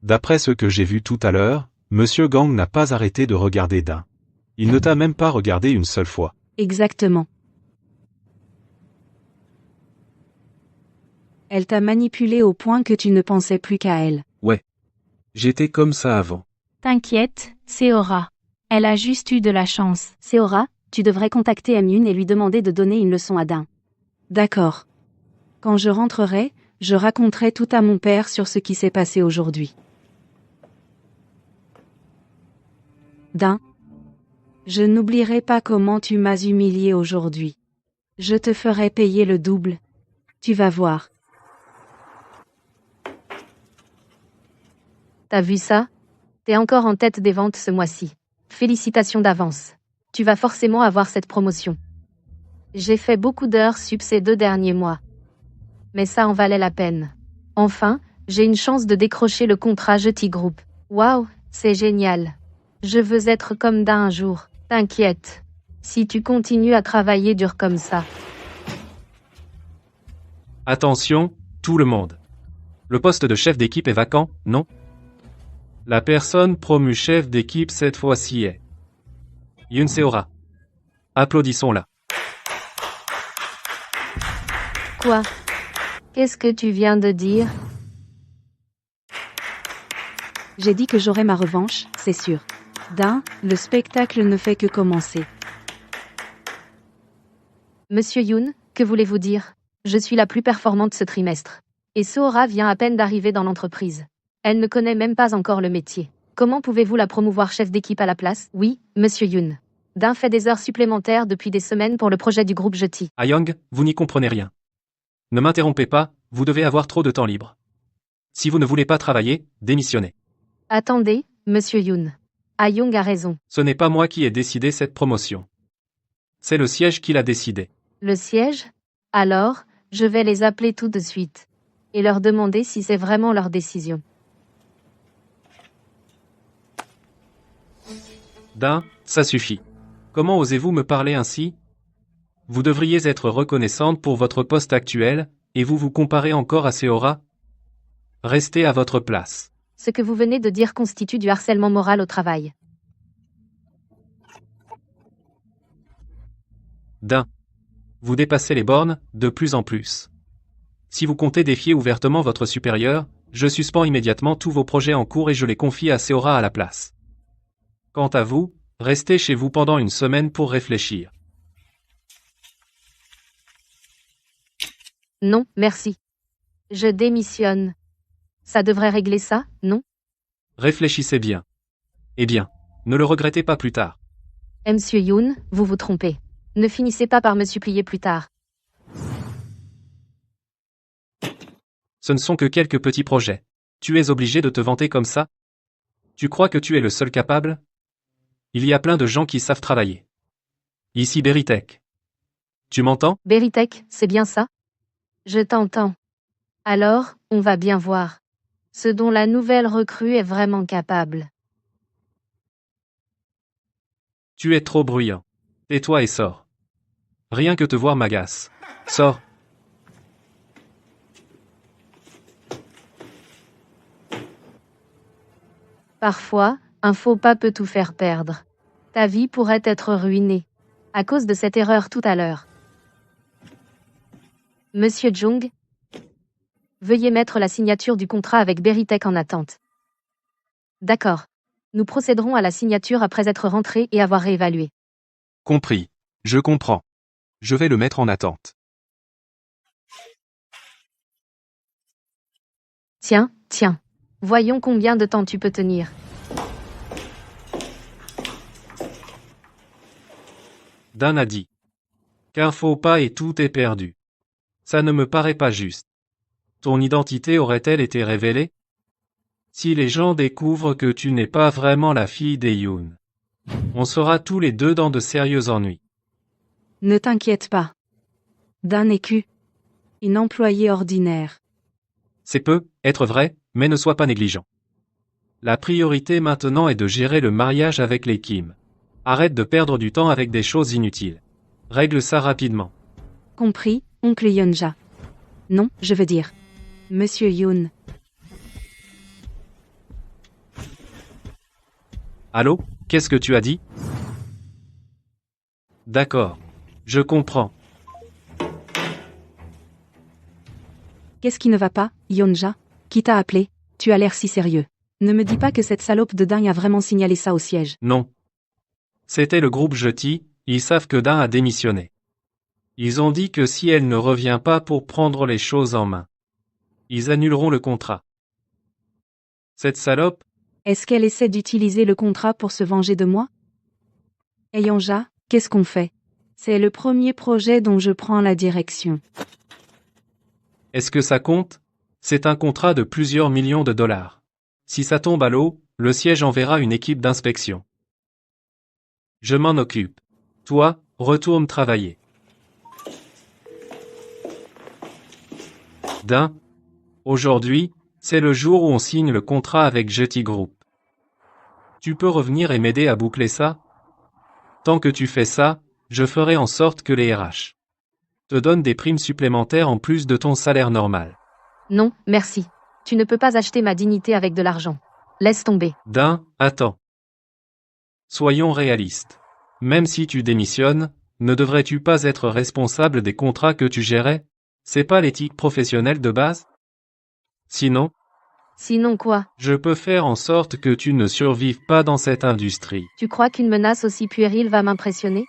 D'après ce que j'ai vu tout à l'heure, Monsieur Gang n'a pas arrêté de regarder D'un. Il ne t'a même pas regardé une seule fois. Exactement. Elle t'a manipulé au point que tu ne pensais plus qu'à elle. Ouais. J'étais comme ça avant. T'inquiète, Seora. Elle a juste eu de la chance. Seora, tu devrais contacter Myun et lui demander de donner une leçon à D'un. D'accord. Quand je rentrerai, je raconterai tout à mon père sur ce qui s'est passé aujourd'hui. D'un. Je n'oublierai pas comment tu m'as humilié aujourd'hui. Je te ferai payer le double. Tu vas voir. T'as vu ça? T'es encore en tête des ventes ce mois-ci. Félicitations d'avance. Tu vas forcément avoir cette promotion. J'ai fait beaucoup d'heures sup ces 2 derniers mois. Mais ça en valait la peine. Enfin, j'ai une chance de décrocher le contrat Jeudi Group. Waouh, c'est génial. Je veux être comme D'un un jour. T'inquiète. Si tu continues à travailler dur comme ça. Attention, tout le monde. Le poste de chef d'équipe est vacant, non? La personne promue chef d'équipe cette fois-ci est Yoon Seora. Applaudissons-la. Quoi? Qu'est-ce que tu viens de dire? J'ai dit que j'aurai ma revanche, c'est sûr. D'un, le spectacle ne fait que commencer. Monsieur Yoon, que voulez-vous dire? Je suis la plus performante ce trimestre. Et Seora vient à peine d'arriver dans l'entreprise. Elle ne connaît même pas encore le métier. Comment pouvez-vous la promouvoir chef d'équipe à la place? Oui, Monsieur Yoon. D'un fait des heures supplémentaires depuis des semaines pour le projet du groupe Jeudi. Young, vous n'y comprenez rien. Ne m'interrompez pas, vous devez avoir trop de temps libre. Si vous ne voulez pas travailler, démissionnez. Attendez, Monsieur Yoon. Young a raison. Ce n'est pas moi qui ai décidé cette promotion. C'est le siège qui l'a décidé. Le siège? Alors, je vais les appeler tout de suite. Et leur demander si c'est vraiment leur décision. D'un, ça suffit. Comment osez-vous me parler ainsi? Vous devriez être reconnaissante pour votre poste actuel, et vous vous comparez encore à Seora? Restez à votre place. Ce que vous venez de dire constitue du harcèlement moral au travail. D'un. Vous dépassez les bornes, de plus en plus. Si vous comptez défier ouvertement votre supérieur, je suspends immédiatement tous vos projets en cours et je les confie à Seora à la place. Quant à vous, restez chez vous pendant une semaine pour réfléchir. Non, merci. Je démissionne. Ça devrait régler ça, non? Réfléchissez bien. Eh bien, ne le regrettez pas plus tard. Monsieur Yoon, vous vous trompez. Ne finissez pas par me supplier plus tard. Ce ne sont que quelques petits projets. Tu es obligé de te vanter comme ça? Tu crois que tu es le seul capable? Il y a plein de gens qui savent travailler. Ici Beritech. Tu m'entends? Beritech, c'est bien ça? Je t'entends. Alors, on va bien voir. Ce dont la nouvelle recrue est vraiment capable. Tu es trop bruyant. Tais-toi et sors. Rien que te voir m'agace. Sors. Parfois, un faux pas peut tout faire perdre. Ta vie pourrait être ruinée. À cause de cette erreur tout à l'heure. Monsieur Jung, veuillez mettre la signature du contrat avec Beritech en attente. D'accord. Nous procéderons à la signature après être rentrés et avoir réévalué. Compris. Je comprends. Je vais le mettre en attente. Tiens. Voyons combien de temps tu peux tenir. Dan a dit. Qu'un faux pas et tout est perdu. Ça ne me paraît pas juste. Ton identité aurait-elle été révélée? Si les gens découvrent que tu n'es pas vraiment la fille d'Eyoon, on sera tous les deux dans de sérieux ennuis. Ne t'inquiète pas. Dan est une employée ordinaire. C'est peu, être vrai, mais ne sois pas négligent. La priorité maintenant est de gérer le mariage avec les Kim. Arrête de perdre du temps avec des choses inutiles. Règle ça rapidement. Compris, oncle Yeonja. Non, je veux dire. Monsieur Yoon. Allô, qu'est-ce que tu as dit? D'accord. Je comprends. Qu'est-ce qui ne va pas, Yeonja? Qui t'a appelé? Tu as l'air si sérieux. Ne me dis pas que cette salope de dingue a vraiment signalé ça au siège. Non. C'était le groupe Jeudi, ils savent que Dan a démissionné. Ils ont dit que si elle ne revient pas pour prendre les choses en main, ils annuleront le contrat. Cette salope, Est-ce qu'elle essaie d'utiliser le contrat pour se venger de moi? Yeonja, qu'est-ce qu'on fait? C'est le premier projet dont je prends la direction. est-ce que ça compte? C'est un contrat de plusieurs millions de dollars. Si ça tombe à l'eau, le siège enverra une équipe d'inspection. Je m'en occupe. Toi, retourne travailler. Dan, aujourd'hui, c'est le jour où on signe le contrat avec Jeudi Group. Tu peux revenir et m'aider à boucler ça? Tant que tu fais ça, je ferai en sorte que les RH te donnent des primes supplémentaires en plus de ton salaire normal. Non, merci. Tu ne peux pas acheter ma dignité avec de l'argent. Laisse tomber. Dan, attends. Soyons réalistes. Même si tu démissionnes, ne devrais-tu pas être responsable des contrats que tu gérais? C'est pas l'éthique professionnelle de base? Sinon, Sinon quoi? je peux faire en sorte que tu ne survives pas dans cette industrie. Tu crois qu'une menace aussi puérile va m'impressionner?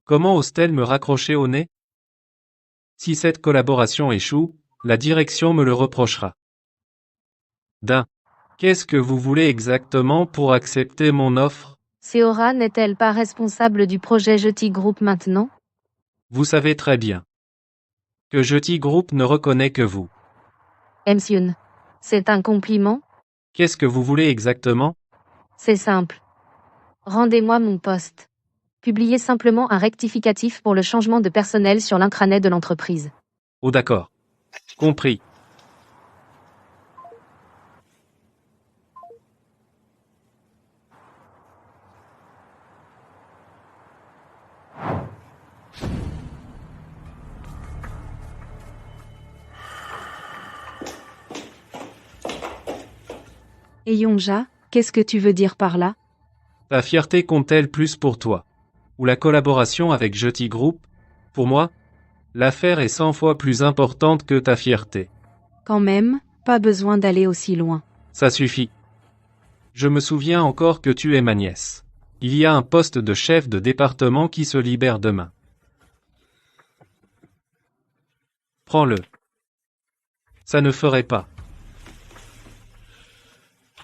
Comment ose-t-elle me raccrocher au nez? Si cette collaboration échoue, la direction me le reprochera. Dan, qu'est-ce que vous voulez exactement pour accepter mon offre? Seora n'est-elle pas responsable du projet Jeudi Group maintenant? Vous savez très bien que Jeudi Group ne reconnaît que vous. Yoon. C'est un compliment? Qu'est-ce que vous voulez exactement? C'est simple. Rendez-moi mon poste. Publiez simplement un rectificatif pour le changement de personnel sur l'intranet de l'entreprise. Oh d'accord. Compris. Et Yongja, qu'est-ce que tu veux dire par là? Ta fierté compte-t-elle plus pour toi? Ou la collaboration avec Jeti Group? Pour moi, l'affaire est 100 fois plus importante que ta fierté. Quand même, pas besoin d'aller aussi loin. Ça suffit. Je me souviens encore que tu es ma nièce. Il y a un poste de chef de département qui se libère demain. Prends-le. Ça ne ferait pas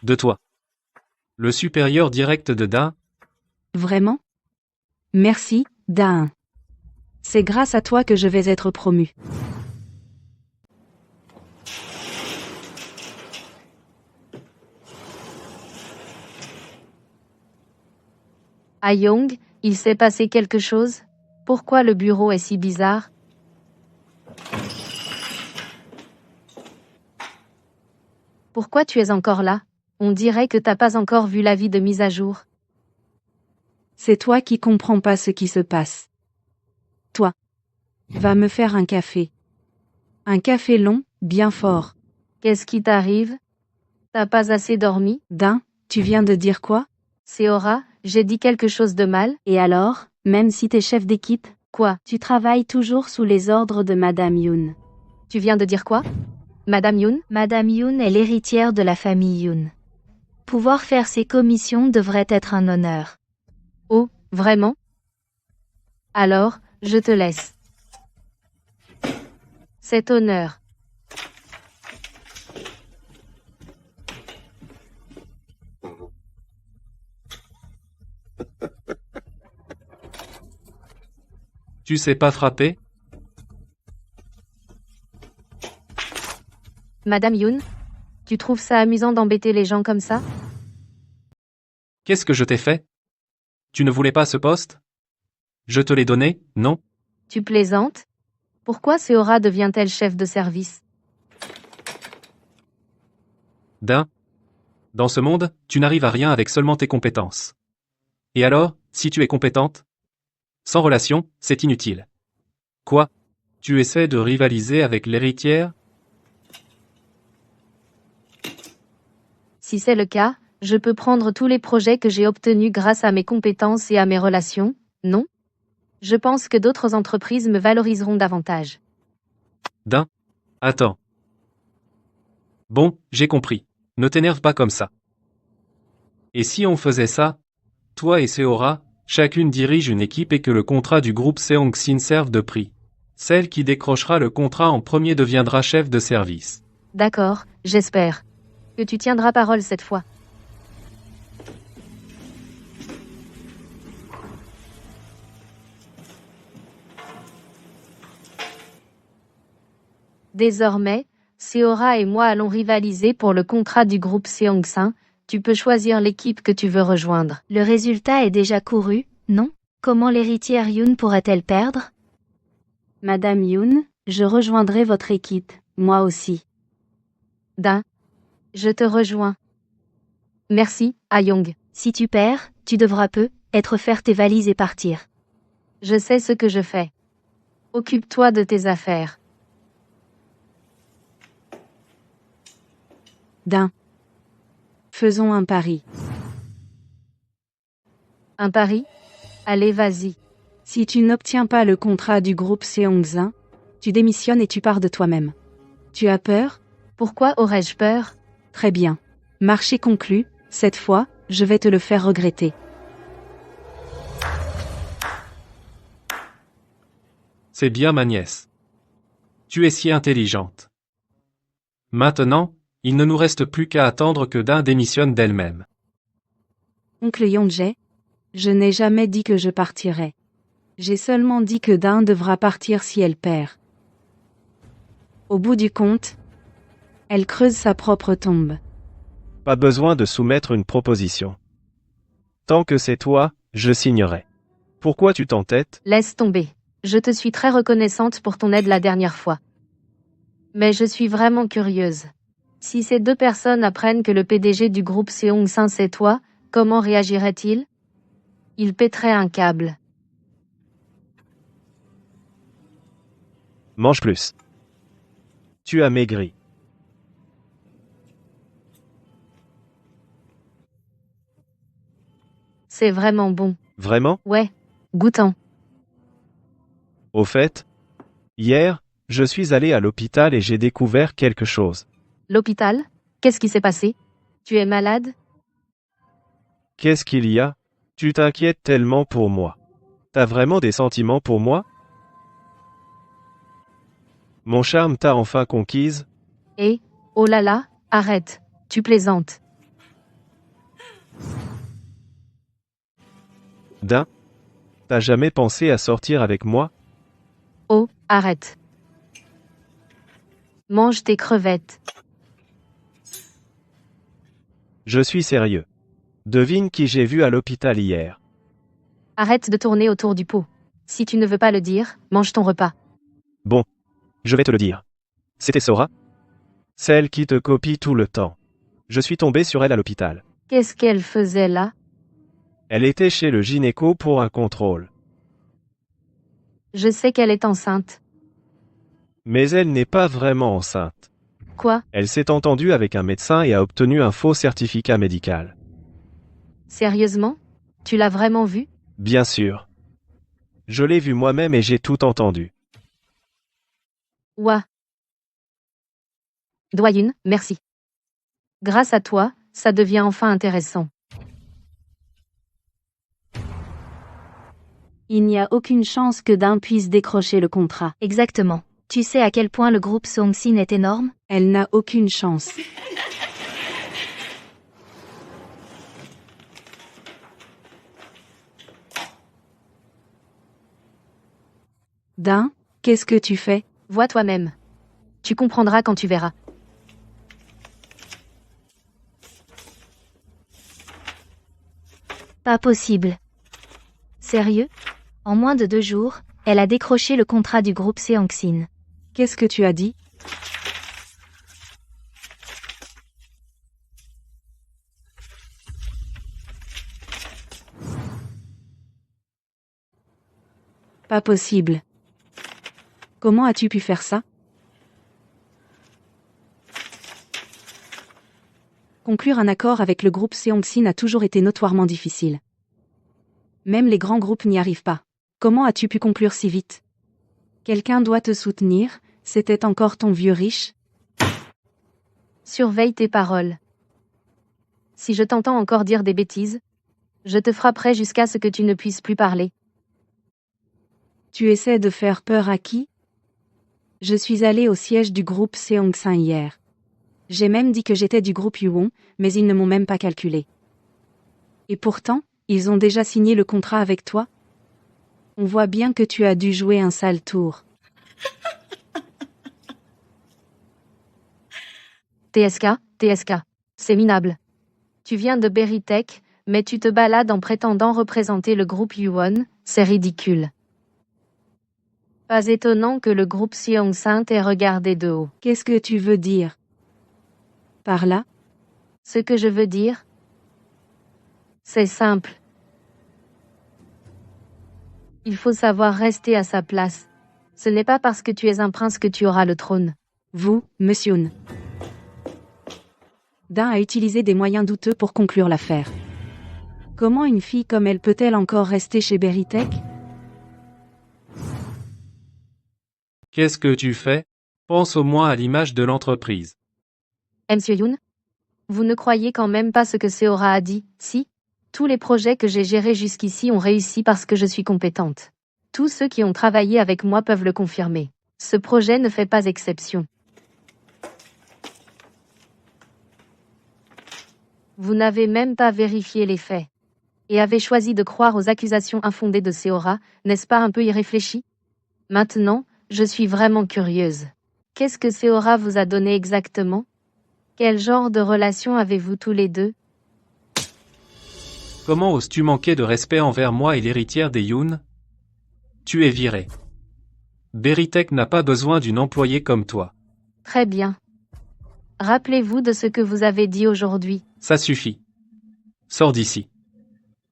de toi le supérieur direct de Dain. Vraiment? Merci, Dain. C'est grâce à toi que je vais être promu. Ayong, il s'est passé quelque chose? Pourquoi le bureau est si bizarre? Pourquoi tu es encore là? On dirait que t'as pas encore vu l'avis de mise à jour. C'est toi qui comprends pas ce qui se passe. Toi. Va me faire un café. Un café long, bien fort. Qu'est-ce qui t'arrive? T'as pas assez dormi? Dain, tu viens de dire quoi? Seora, j'ai dit quelque chose de mal? Et alors, même si t'es chef d'équipe, Quoi? tu travailles toujours sous les ordres de Madame Yoon. Tu viens de dire quoi? Madame Yoon? Madame Yoon est l'héritière de la famille Yoon. Pouvoir faire ses commissions devrait être un honneur. Oh, vraiment? Alors, je te laisse. Cet honneur. Tu sais pas frapper? Madame Yoon? Tu trouves ça amusant d'embêter les gens comme ça? Qu'est-ce que je t'ai fait? Tu ne voulais pas ce poste? Je te l'ai donné, non? Tu plaisantes? Pourquoi Seora devient-elle chef de service? Dain. Dans ce monde, tu n'arrives à rien avec seulement tes compétences. Et alors, si tu es compétente? Sans relation, c'est inutile. Quoi? Tu essaies de rivaliser avec l'héritière? Si c'est le cas, je peux prendre tous les projets que j'ai obtenus grâce à mes compétences et à mes relations, non? Je pense que d'autres entreprises me valoriseront davantage. Dain. Attends. Bon, j'ai compris. Ne t'énerve pas comme ça. Et si on faisait ça? Toi et Seora, chacune dirige une équipe et que le contrat du groupe Seongsin serve de prix. Celle qui décrochera le contrat en premier deviendra chef de service. D'accord, j'espère. Que tu tiendras parole cette fois. Désormais, Seora et moi allons rivaliser pour le contrat du groupe Seongsin. Tu peux choisir l'équipe que tu veux rejoindre. Le résultat est déjà couru, non? Comment l'héritière Yoon pourrait-elle perdre? Madame Yoon, je rejoindrai votre équipe, moi aussi. Dain. Je te rejoins. Merci, Ayong. Si tu perds, tu devras être faire tes valises et partir. Je sais ce que je fais. Occupe-toi de tes affaires. Dain. Faisons un pari. Un pari? Allez, vas-y. Si tu n'obtiens pas le contrat du groupe Seongsin, tu démissionnes et tu pars de toi-même. Tu as peur? Pourquoi aurais-je peur? Très bien. Marché conclu, cette fois, je vais te le faire regretter. C'est bien ma nièce. Tu es si intelligente. Maintenant, il ne nous reste plus qu'à attendre que Dain démissionne d'elle-même. Oncle Yongjae, je n'ai jamais dit que je partirais. J'ai seulement dit que Dain devra partir si elle perd. Au bout du compte, elle creuse sa propre tombe. Pas besoin de soumettre une proposition. Tant que c'est toi, je signerai. Pourquoi tu t'entêtes? Laisse tomber. Je te suis très reconnaissante pour ton aide la dernière fois. Mais je suis vraiment curieuse. Si ces deux personnes apprennent que le PDG du groupe Seongsin c'est toi, comment réagirait-il? Il pèterait un câble. Mange plus. Tu as maigri. C'est vraiment bon. Vraiment? Ouais. Goûtant. Au fait, hier, je suis allé à l'hôpital et j'ai découvert quelque chose. L'hôpital? Qu'est-ce qui s'est passé? Tu es malade? Qu'est-ce qu'il y a? Tu t'inquiètes tellement pour moi. T'as vraiment des sentiments pour moi? Mon charme t'a enfin conquise? Et, oh là là, arrête. Tu plaisantes. D'un, t'as jamais pensé à sortir avec moi? Oh, arrête. Mange tes crevettes. Je suis sérieux. Devine qui j'ai vu à l'hôpital hier. Arrête de tourner autour du pot. Si tu ne veux pas le dire, mange ton repas. Bon, je vais te le dire. C'était Sora? Celle qui te copie tout le temps. Je suis tombé sur elle à l'hôpital. Qu'est-ce qu'elle faisait là? Elle était chez le gynéco pour un contrôle. Je sais qu'elle est enceinte. Mais elle n'est pas vraiment enceinte. Quoi? Elle s'est entendue avec un médecin et a obtenu un faux certificat médical. Sérieusement? Tu l'as vraiment vu? Bien sûr. Je l'ai vu moi-même et j'ai tout entendu. Ouah. Doyune, merci. Grâce à toi, ça devient enfin intéressant. Il n'y a aucune chance que Dan puisse décrocher le contrat. Exactement. Tu sais à quel point le groupe Seongsin est énorme? Elle n'a aucune chance. Dan, qu'est-ce que tu fais? Vois toi-même. Tu comprendras quand tu verras. Pas possible. Sérieux? En moins de 2 jours, elle a décroché le contrat du groupe Seongsin. Qu'est-ce que tu as dit? Pas possible. Comment as-tu pu faire ça? Conclure un accord avec le groupe Seongsin a toujours été notoirement difficile. Même les grands groupes n'y arrivent pas. Comment as-tu pu conclure si vite? Quelqu'un doit te soutenir, c'était encore ton vieux riche? Surveille tes paroles. Si je t'entends encore dire des bêtises, je te frapperai jusqu'à ce que tu ne puisses plus parler. Tu essaies de faire peur à qui? Je suis allé au siège du groupe Seongsin hier. J'ai même dit que j'étais du groupe Yuon, mais ils ne m'ont même pas calculé. Et pourtant, ils ont déjà signé le contrat avec toi? On voit bien que tu as dû jouer un sale tour. TSK, c'est minable. Tu viens de Berytech, mais tu te balades en prétendant représenter le groupe Yuon, c'est ridicule. Pas étonnant que le groupe Seongsin t'ait regardé de haut. Qu'est-ce que tu veux dire par là? Ce que je veux dire, c'est simple. Il faut savoir rester à sa place. Ce n'est pas parce que tu es un prince que tu auras le trône. Vous, monsieur Yoon. Dan a utilisé des moyens douteux pour conclure l'affaire. Comment une fille comme elle peut-elle encore rester chez Berytech? Qu'est-ce que tu fais? Pense au moins à l'image de l'entreprise. Monsieur Yoon, vous ne croyez quand même pas ce que Seora a dit, si? Tous les projets que j'ai gérés jusqu'ici ont réussi parce que je suis compétente. Tous ceux qui ont travaillé avec moi peuvent le confirmer. Ce projet ne fait pas exception. Vous n'avez même pas vérifié les faits. Et avez choisi de croire aux accusations infondées de Seora, n'est-ce pas un peu irréfléchi? Maintenant, je suis vraiment curieuse. Qu'est-ce que Seora vous a donné exactement? Quel genre de relation avez-vous tous les deux? Comment oses-tu manquer de respect envers moi et l'héritière des Yoon? Tu es viré. Berytech n'a pas besoin d'une employée comme toi. Très bien. Rappelez-vous de ce que vous avez dit aujourd'hui. Ça suffit. Sors d'ici.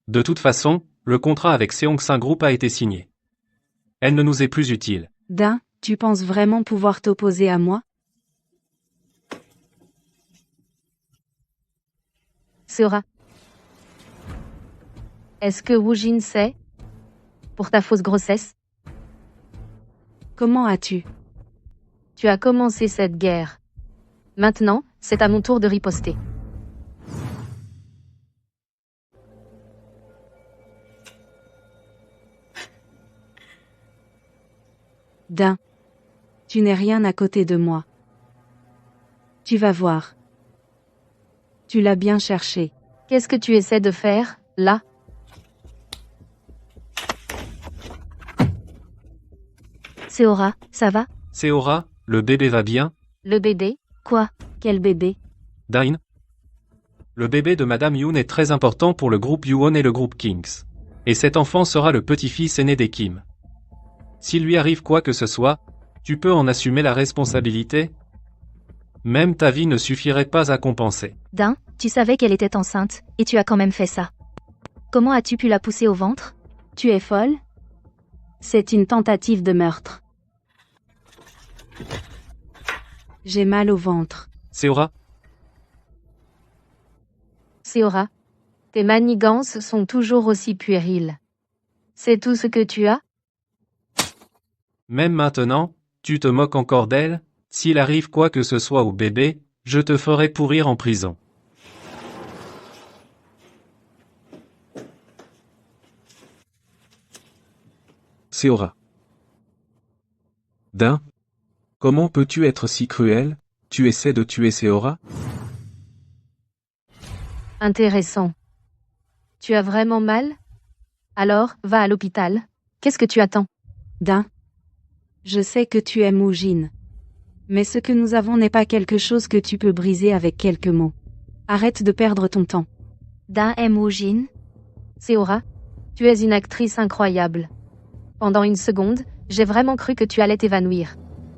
De toute façon, le contrat avec Seongsin Group a été signé. Elle ne nous est plus utile. Dan, tu penses vraiment pouvoir t'opposer à moi? Seora. Est-ce que Woojin sait? Pour ta fausse grossesse? Comment as-tu? Tu as commencé cette guerre. Maintenant, c'est à mon tour de riposter. D'un. Tu n'es rien à côté de moi. Tu vas voir. Tu l'as bien cherché. Qu'est-ce que tu essaies de faire, là? Seora, ça va? Seora, le bébé va bien? Le bébé? Quoi? Quel bébé? Dain? Le bébé de Madame Yoon est très important pour le groupe Yuon et le groupe Kings. Et cet enfant sera le petit-fils aîné des Kim. S'il lui arrive quoi que ce soit, tu peux en assumer la responsabilité? Même ta vie ne suffirait pas à compenser. Dain, tu savais qu'elle était enceinte, et tu as quand même fait ça. Comment as-tu pu la pousser au ventre? Tu es folle? C'est une tentative de meurtre. J'ai mal au ventre. Seora? Seora, tes manigances sont toujours aussi puériles. C'est tout ce que tu as? Même maintenant, tu te moques encore d'elle? S'il arrive quoi que ce soit au bébé, je te ferai pourrir en prison. Seora. Dain? Comment peux-tu être si cruel? Tu essaies de tuer Seora? Intéressant. Tu as vraiment mal? Alors, va à l'hôpital. Qu'est-ce que tu attends? D'un. Je sais que tu aimes Woojin. Mais ce que nous avons n'est pas quelque chose que tu peux briser avec quelques mots. Arrête de perdre ton temps. Dain aime Woojin? Seora, tu es une actrice incroyable. Pendant une seconde, j'ai vraiment cru que tu allais t'évanouir.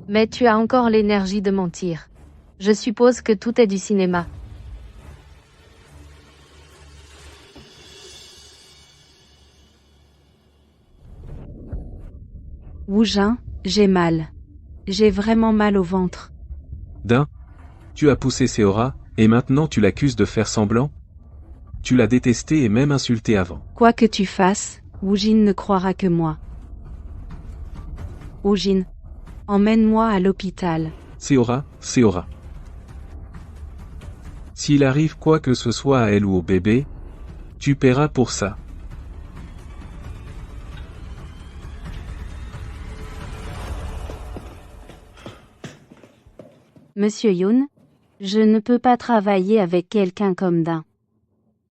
Mais tu as encore l'énergie de mentir. Je suppose que tout est du cinéma. Woojin, j'ai mal. J'ai vraiment mal au ventre. Dain? Tu as poussé Seora, et maintenant tu l'accuses de faire semblant? Tu l'as détesté et même insulté avant. Quoi que tu fasses, Woojin ne croira que moi. Woojin, emmène-moi à l'hôpital. Seora, Seora. S'il arrive quoi que ce soit à elle ou au bébé, tu paieras pour ça. Monsieur Yoon, je ne peux pas travailler avec quelqu'un comme Dain.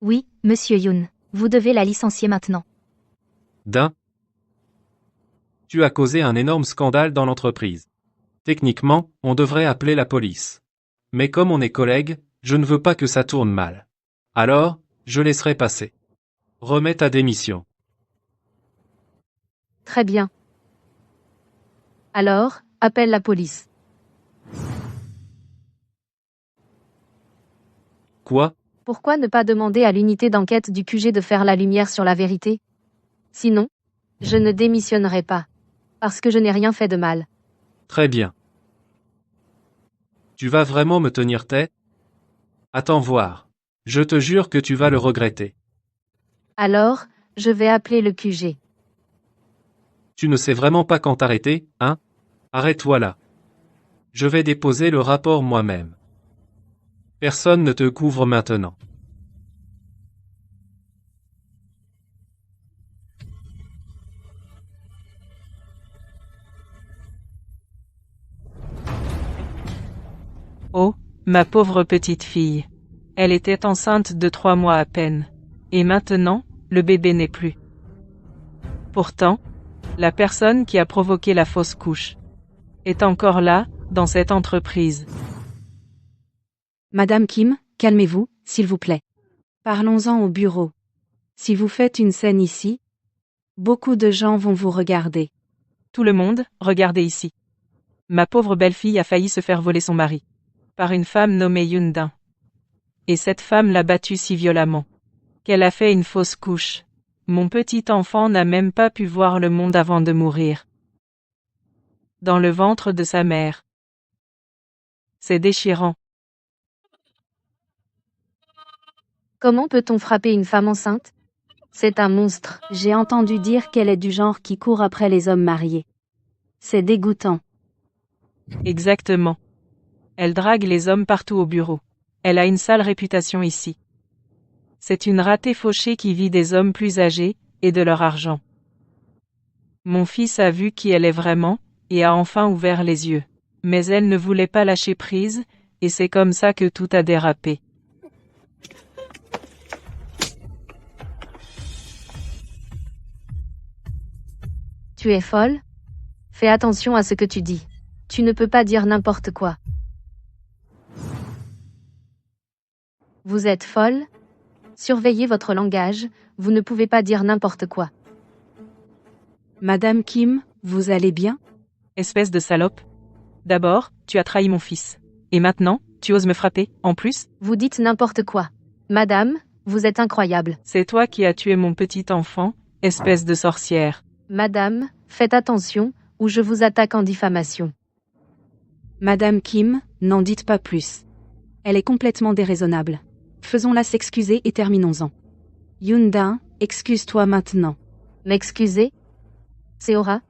Oui, monsieur Yoon. Vous devez la licencier maintenant. Dain? Tu as causé un énorme scandale dans l'entreprise. Techniquement, on devrait appeler la police. Mais comme on est collègues, je ne veux pas que ça tourne mal. Alors, je laisserai passer. Remets ta démission. Très bien. Alors, appelle la police. Quoi? Pourquoi ne pas demander à l'unité d'enquête du QG de faire la lumière sur la vérité? Sinon, je ne démissionnerai pas. Parce que je n'ai rien fait de mal. Très bien. Tu vas vraiment me tenir tête? Attends voir. Je te jure que tu vas le regretter. Alors, je vais appeler le QG. Tu ne sais vraiment pas quand t'arrêter, hein? Arrête-toi là. Je vais déposer le rapport moi-même. Personne ne te couvre maintenant. Oh, ma pauvre petite fille. Elle était enceinte de 3 mois à peine. Et maintenant, le bébé n'est plus. Pourtant, la personne qui a provoqué la fausse couche est encore là, dans cette entreprise. Madame Kim, calmez-vous, s'il vous plaît. Parlons-en au bureau. Si vous faites une scène ici, beaucoup de gens vont vous regarder. Tout le monde, regardez ici. Ma pauvre belle-fille a failli se faire voler son mari. Par une femme nommée Yoon Dain. Et cette femme l'a battue si violemment qu'elle a fait une fausse couche. Mon petit enfant n'a même pas pu voir le monde avant de mourir. Dans le ventre de sa mère. C'est déchirant. Comment peut-on frapper une femme enceinte? C'est un monstre. J'ai entendu dire qu'elle est du genre qui court après les hommes mariés. C'est dégoûtant. Exactement. Elle drague les hommes partout au bureau. Elle a une sale réputation ici. C'est une ratée fauchée qui vit des hommes plus âgés, et de leur argent. Mon fils a vu qui elle est vraiment, et a enfin ouvert les yeux. Mais elle ne voulait pas lâcher prise, et c'est comme ça que tout a dérapé. Tu es folle? Fais attention à ce que tu dis. Tu ne peux pas dire n'importe quoi. Vous êtes folle? Surveillez votre langage, vous ne pouvez pas dire n'importe quoi. Madame Kim, vous allez bien? Espèce de salope. D'abord, tu as trahi mon fils. Et maintenant, tu oses me frapper, en plus? Vous dites n'importe quoi. Madame, vous êtes incroyable. C'est toi qui as tué mon petit enfant, espèce de sorcière. Madame, faites attention, ou je vous attaque en diffamation. Madame Kim, n'en dites pas plus. Elle est complètement déraisonnable. Faisons-la s'excuser et terminons-en. Yoon-da, excuse-toi maintenant. M'excuser? Seora,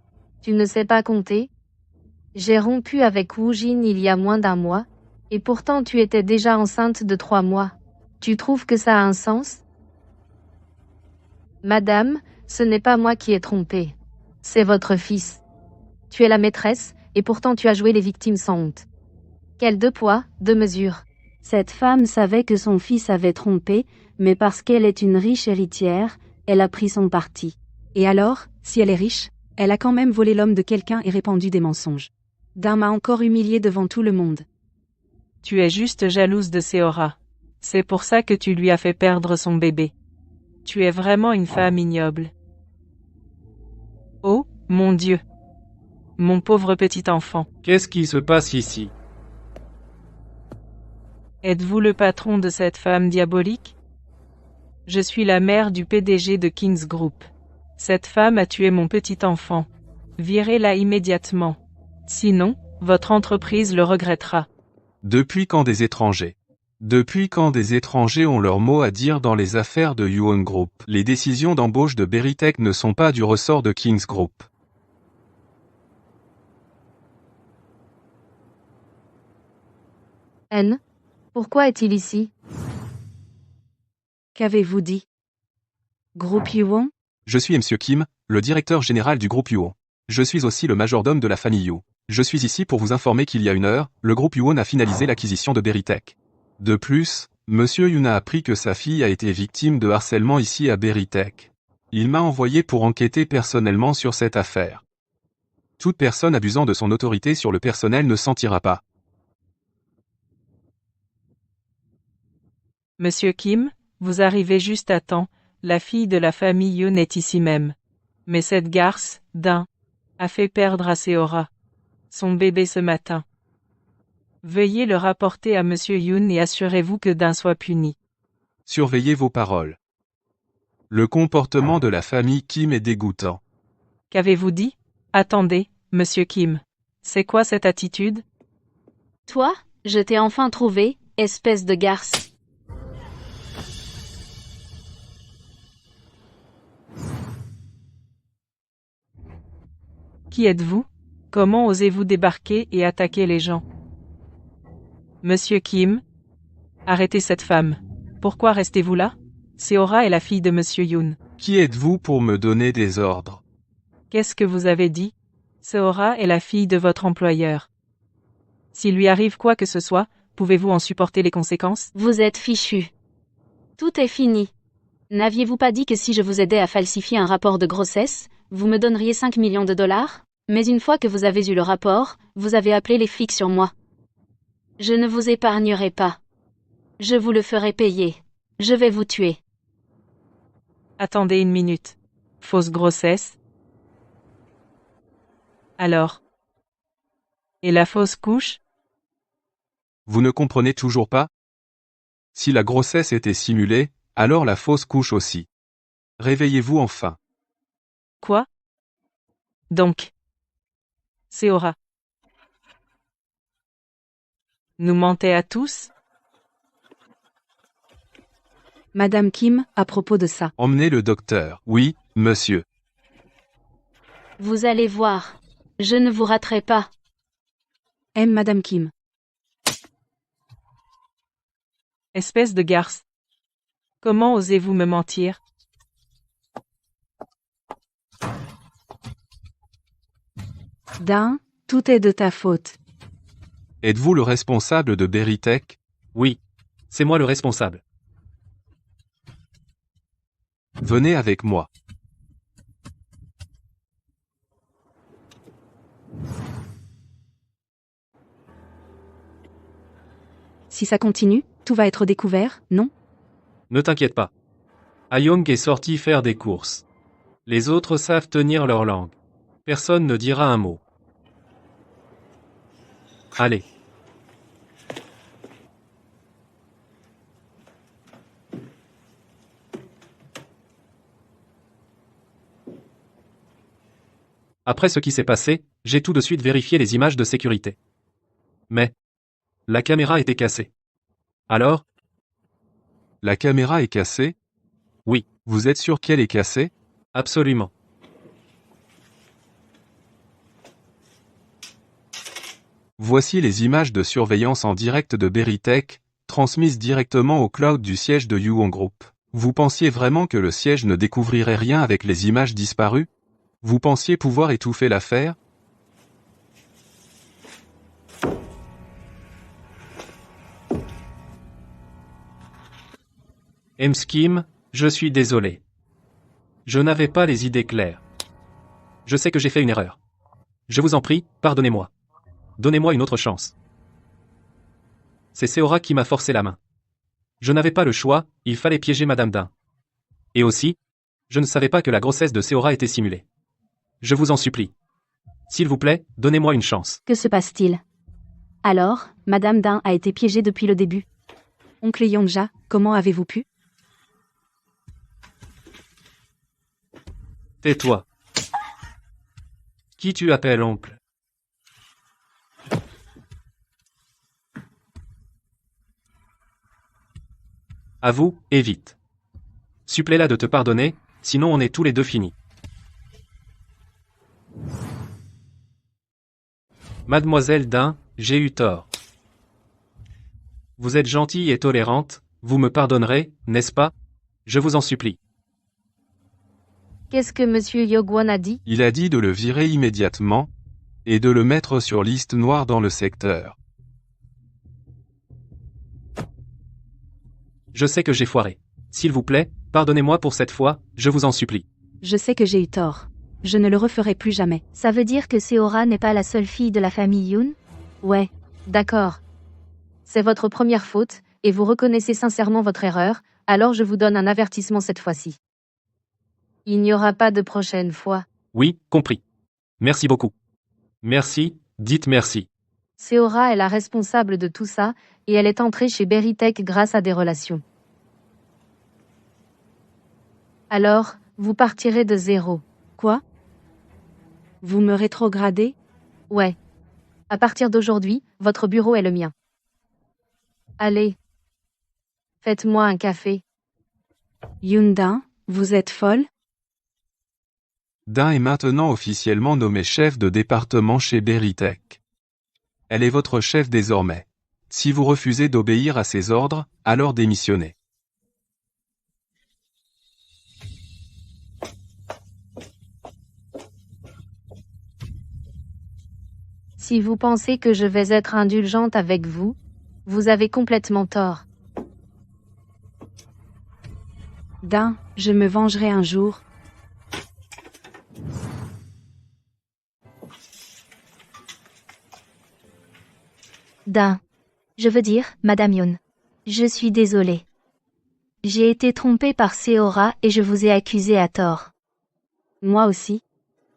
tu ne sais pas compter? J'ai rompu avec Woo-jin il y a moins d'un mois, et pourtant tu étais déjà enceinte de 3 mois. Tu trouves que ça a un sens? Madame, ce n'est pas moi qui ai trompé. C'est votre fils. Tu es la maîtresse, et pourtant tu as joué les victimes sans honte. Quel 2 poids, 2 mesures. Cette femme savait que son fils avait trompé, mais parce qu'elle est une riche héritière, elle a pris son parti. Et alors, si elle est riche, elle a quand même volé l'homme de quelqu'un et répandu des mensonges. Dan m'a encore humilié devant tout le monde. Tu es juste jalouse de Seora. C'est pour ça que tu lui as fait perdre son bébé. Tu es vraiment une femme ignoble. Oh, mon Dieu. Mon pauvre petit enfant. Qu'est-ce qui se passe ici? Êtes-vous le patron de cette femme diabolique? Je suis la mère du PDG de King's Group. Cette femme a tué mon petit enfant. Virez-la immédiatement. Sinon, votre entreprise le regrettera. Depuis quand des étrangers? Depuis quand des étrangers ont leur mot à dire dans les affaires de Yuon Group? Les décisions d'embauche de Beritech ne sont pas du ressort de King's Group. N. Pourquoi est-il ici? Qu'avez-vous dit? Groupe Yuon? Je suis Monsieur Kim, le directeur général du groupe Yuon. Je suis aussi le majordome de la famille Yu. Je suis ici pour vous informer qu'il y a 1 heure, le groupe Yuon a finalisé l'acquisition de Beritech. De plus, Monsieur Yoon a appris que sa fille a été victime de harcèlement ici à Beritech. Il m'a envoyé pour enquêter personnellement sur cette affaire. Toute personne abusant de son autorité sur le personnel ne s'en tirera pas. Monsieur Kim, vous arrivez juste à temps, la fille de la famille Yoon est ici même. Mais cette garce, Dan, a fait perdre à Seora son bébé ce matin. Veuillez le rapporter à Monsieur Yoon et assurez-vous que Dan soit puni. Surveillez vos paroles. Le comportement de la famille Kim est dégoûtant. Qu'avez-vous dit? Attendez, Monsieur Kim. C'est quoi cette attitude? Toi, je t'ai enfin trouvé, espèce de garce. Qui êtes-vous? Comment osez-vous débarquer et attaquer les gens? Monsieur Kim, arrêtez cette femme. Pourquoi restez-vous là? Seora est la fille de Monsieur Yoon. Qui êtes-vous pour me donner des ordres? Qu'est-ce que vous avez dit? Seora est la fille de votre employeur. S'il lui arrive quoi que ce soit, pouvez-vous en supporter les conséquences? Vous êtes fichu. Tout est fini. N'aviez-vous pas dit que si je vous aidais à falsifier un rapport de grossesse, vous me donneriez 5 millions de dollars? Mais une fois que vous avez eu le rapport, vous avez appelé les flics sur moi. Je ne vous épargnerai pas. Je vous le ferai payer. Je vais vous tuer. Attendez 1 minute. Fausse grossesse? Alors? Et la fausse couche? Vous ne comprenez toujours pas? Si la grossesse était simulée, alors la fausse couche aussi. Réveillez-vous enfin. Quoi? Donc. Seora. Nous mentez à tous? Madame Kim, à propos de ça. Emmenez le docteur. Oui, monsieur. Vous allez voir. Je ne vous raterai pas. Madame Kim. Espèce de garce. Comment osez-vous me mentir? Dan, tout est de ta faute. Êtes-vous le responsable de Berytech? Oui. C'est moi le responsable. Venez avec moi. Si ça continue, tout va être découvert, non? Ne t'inquiète pas. Ayong est sorti faire des courses. Les autres savent tenir leur langue. Personne ne dira un mot. Allez. Après ce qui s'est passé, j'ai tout de suite vérifié les images de sécurité. Mais la caméra était cassée. Alors? La caméra est cassée? Oui. Vous êtes sûr qu'elle est cassée? Absolument. Voici les images de surveillance en direct de Berytech, transmises directement au cloud du siège de Yuon Group. Vous pensiez vraiment que le siège ne découvrirait rien avec les images disparues? Vous pensiez pouvoir étouffer l'affaire? Kim, je suis désolé. Je n'avais pas les idées claires. Je sais que j'ai fait une erreur. Je vous en prie, pardonnez-moi. Donnez-moi une autre chance. C'est Seora qui m'a forcé la main. Je n'avais pas le choix, il fallait piéger Madame Dain. Et aussi, je ne savais pas que la grossesse de Seora était simulée. Je vous en supplie. S'il vous plaît, donnez-moi une chance. Que se passe-t-il? Alors, Madame Dain a été piégée depuis le début. Oncle Yonja, comment avez-vous pu? Tais-toi. Qui tu appelles oncle? À vous, et vite. Supplée-la de te pardonner, sinon on est tous les deux finis. Mademoiselle Dain, j'ai eu tort. Vous êtes gentille et tolérante, vous me pardonnerez, n'est-ce pas? Je vous en supplie. Qu'est-ce que Monsieur Yogwon a dit? Il a dit de le virer immédiatement, et de le mettre sur liste noire dans le secteur. Je sais que j'ai foiré. S'il vous plaît, pardonnez-moi pour cette fois, je vous en supplie. Je sais que j'ai eu tort. Je ne le referai plus jamais. Ça veut dire que Seora n'est pas la seule fille de la famille Yoon? Ouais, d'accord. C'est votre première faute, et vous reconnaissez sincèrement votre erreur, alors je vous donne un avertissement cette fois-ci. Il n'y aura pas de prochaine fois. Oui, compris. Merci beaucoup. Merci, dites merci. Seora est la responsable de tout ça, et elle est entrée chez Berytech grâce à des relations. Alors, vous partirez de zéro. Quoi? Vous me rétrogradez? Ouais. À partir d'aujourd'hui, votre bureau est le mien. Allez. Faites-moi un café. Yunda, vous êtes folle? Dain est maintenant officiellement nommée chef de département chez Berytech. Elle est votre chef désormais. Si vous refusez d'obéir à ses ordres, alors démissionnez. Si vous pensez que je vais être indulgente avec vous, vous avez complètement tort. Dan, je me vengerai un jour. Dan. Je veux dire, Madame Yoon. Je suis désolée. J'ai été trompée par Seora et je vous ai accusé à tort. Moi aussi.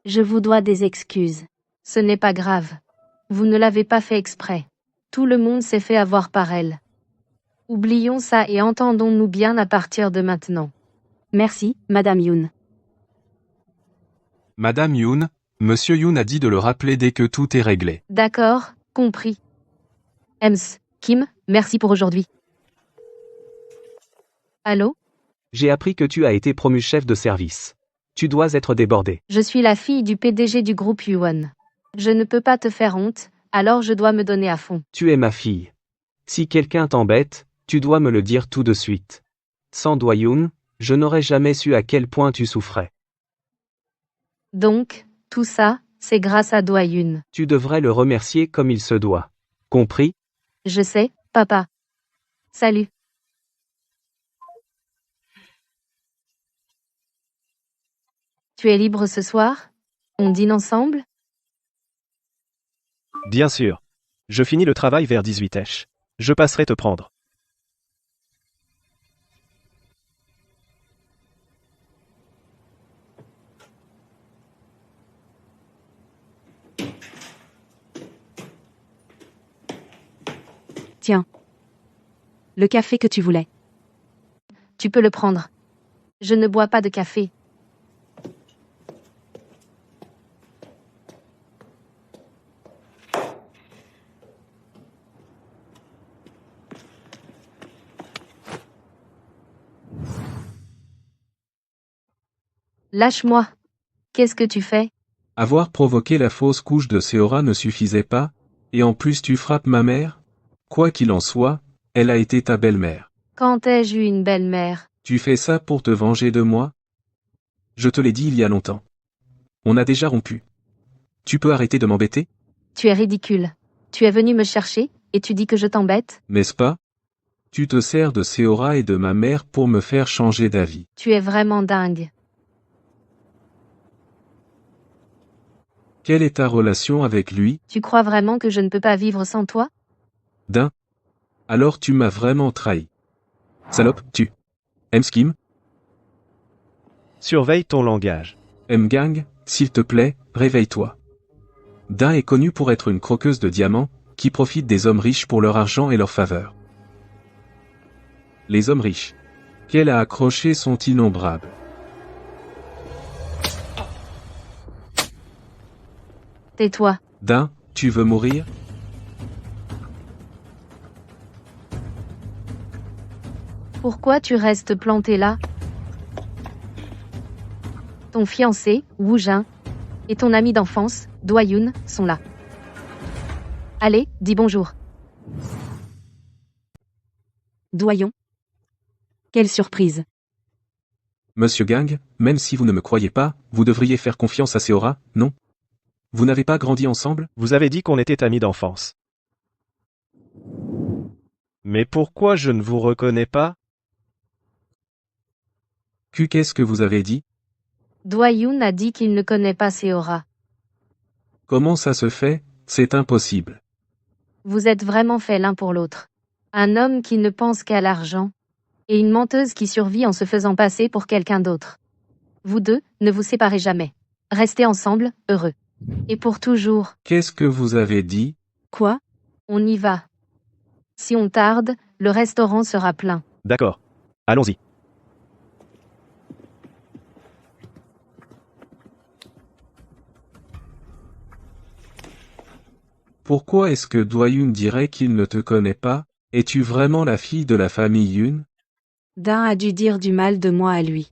Je vous dois des excuses. Ce n'est pas grave. Vous ne l'avez pas fait exprès. Tout le monde s'est fait avoir par elle. Oublions ça et entendons-nous bien à partir de maintenant. Merci, Madame Yoon. Madame Yoon, Monsieur Yoon a dit de le rappeler dès que tout est réglé. D'accord, compris. Kim, merci pour aujourd'hui. Allô? J'ai appris que tu as été promu chef de service. Tu dois être débordé. Je suis la fille du PDG du groupe Yuan. Je ne peux pas te faire honte, alors je dois me donner à fond. Tu es ma fille. Si quelqu'un t'embête, tu dois me le dire tout de suite. Sans Do-yoon, je n'aurais jamais su à quel point tu souffrais. Donc, tout ça, c'est grâce à Do-yoon. Tu devrais le remercier comme il se doit. Compris? Je sais, papa. Salut. Tu es libre ce soir? On dîne ensemble? Bien sûr. Je finis le travail vers 18h. Je passerai te prendre. Tiens. Le café que tu voulais. Tu peux le prendre. Je ne bois pas de café. Lâche-moi. Qu'est-ce que tu fais? Avoir provoqué la fausse couche de Seora ne suffisait pas, et en plus tu frappes ma mère? Quoi qu'il en soit, elle a été ta belle-mère. Quand ai-je eu une belle-mère? Tu fais ça pour te venger de moi? Je te l'ai dit il y a longtemps. On a déjà rompu. Tu peux arrêter de m'embêter? Tu es ridicule. Tu es venu me chercher, et tu dis que je t'embête? N'est-ce pas? Tu te sers de Seora et de ma mère pour me faire changer d'avis. Tu es vraiment dingue. Quelle est ta relation avec lui? Tu crois vraiment que je ne peux pas vivre sans toi? D'un. Alors tu m'as vraiment trahi. Salope, tu. M-Skim? Surveille ton langage. M-Gang, s'il te plaît, réveille-toi. D'un est connue pour être une croqueuse de diamants, qui profite des hommes riches pour leur argent et leur faveur. Les hommes riches qu'elle a accrochés sont innombrables. Tais-toi. D'un, tu veux mourir? Pourquoi tu restes planté là? Ton fiancé, Woo Jin, et ton ami d'enfance, Do-yoon, sont là. Allez, dis bonjour. Doyon. Quelle surprise. Monsieur Gang, même si vous ne me croyez pas, vous devriez faire confiance à Seora, non? Vous n'avez pas grandi ensemble? Vous avez dit qu'on était amis d'enfance. Mais pourquoi je ne vous reconnais pas? Qu'est-ce que vous avez dit? Do-yoon a dit qu'il ne connaît pas Seora. Comment ça se fait? C'est impossible. Vous êtes vraiment faits l'un pour l'autre. Un homme qui ne pense qu'à l'argent, et une menteuse qui survit en se faisant passer pour quelqu'un d'autre. Vous deux, ne vous séparez jamais. Restez ensemble, heureux. Et pour toujours. Qu'est-ce que vous avez dit? Quoi? On y va. Si on tarde, le restaurant sera plein. D'accord. Allons-y. Pourquoi est-ce que Do-yoon dirait qu'il ne te connaît pas? Es-tu vraiment la fille de la famille Yoon? D'un a dû dire du mal de moi à lui.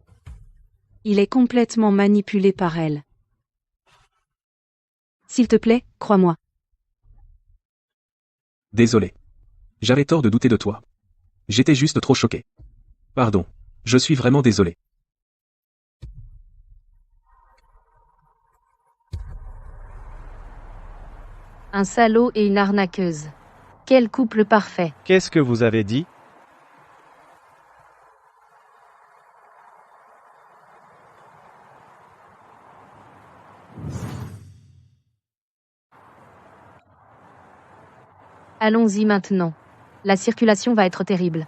Il est complètement manipulé par elle. S'il te plaît, crois-moi. Désolé. J'avais tort de douter de toi. J'étais juste trop choqué. Pardon. Je suis vraiment désolé. Un salaud et une arnaqueuse. Quel couple parfait. Qu'est-ce que vous avez dit? Allons-y maintenant. La circulation va être terrible.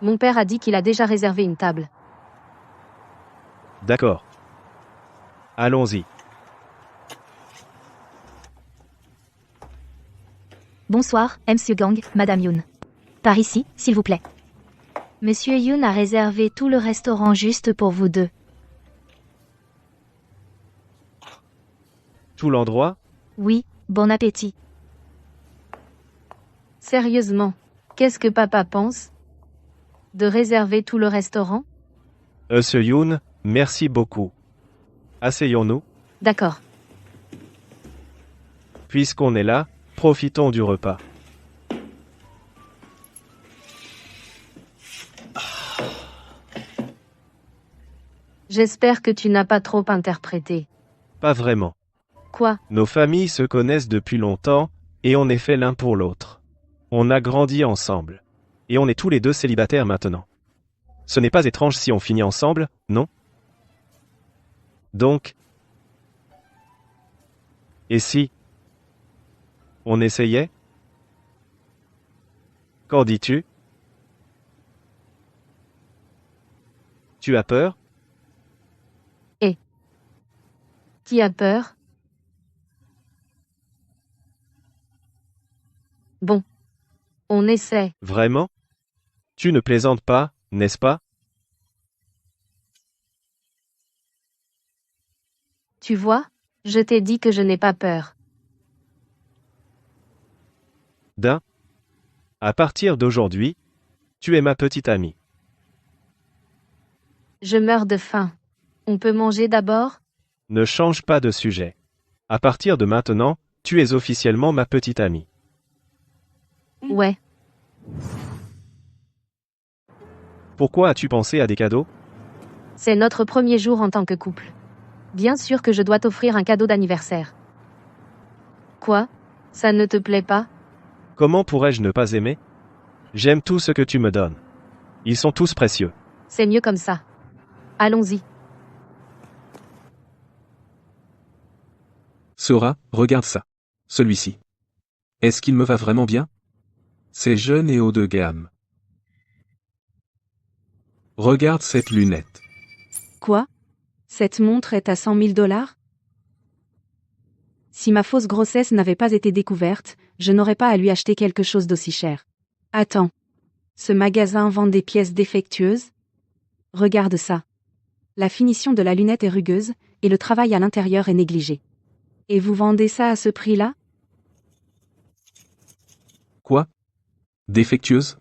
Mon père a dit qu'il a déjà réservé une table. D'accord. Allons-y. Bonsoir, Monsieur Gang, Madame Yoon. Par ici, s'il vous plaît. Monsieur Yoon a réservé tout le restaurant juste pour vous deux. Tout l'endroit? Oui, bon appétit. Sérieusement, qu'est-ce que papa pense? De réserver tout le restaurant? Monsieur Yoon, merci beaucoup. Asseyons-nous. D'accord. Puisqu'on est là, profitons du repas. J'espère que tu n'as pas trop interprété. Pas vraiment. Quoi? Nos familles se connaissent depuis longtemps, et on est fait l'un pour l'autre. On a grandi ensemble. Et on est tous les deux célibataires maintenant. Ce n'est pas étrange si on finit ensemble, non? Donc, et si on essayait? Qu'en dis-tu? Tu as peur? Qui a peur? Bon. On essaie. Vraiment? Tu ne plaisantes pas, n'est-ce pas? Tu vois, je t'ai dit que je n'ai pas peur. D'un. À partir d'aujourd'hui, tu es ma petite amie. Je meurs de faim. On peut manger d'abord? Ne change pas de sujet. À partir de maintenant, tu es officiellement ma petite amie. Ouais. Pourquoi as-tu pensé à des cadeaux? C'est notre premier jour en tant que couple. Bien sûr que je dois t'offrir un cadeau d'anniversaire. Quoi? Ça ne te plaît pas? Comment pourrais-je ne pas aimer? J'aime tout ce que tu me donnes. Ils sont tous précieux. C'est mieux comme ça. Allons-y. Sora, regarde ça. Celui-ci. Est-ce qu'il me va vraiment bien? C'est jeune et haut de gamme. Regarde cette lunette. Quoi? Cette montre est à 100 000 $? Si ma fausse grossesse n'avait pas été découverte, je n'aurais pas à lui acheter quelque chose d'aussi cher. Attends. Ce magasin vend des pièces défectueuses? Regarde ça. La finition de la lunette est rugueuse, et le travail à l'intérieur est négligé. Et vous vendez ça à ce prix-là? Quoi? Défectueuse?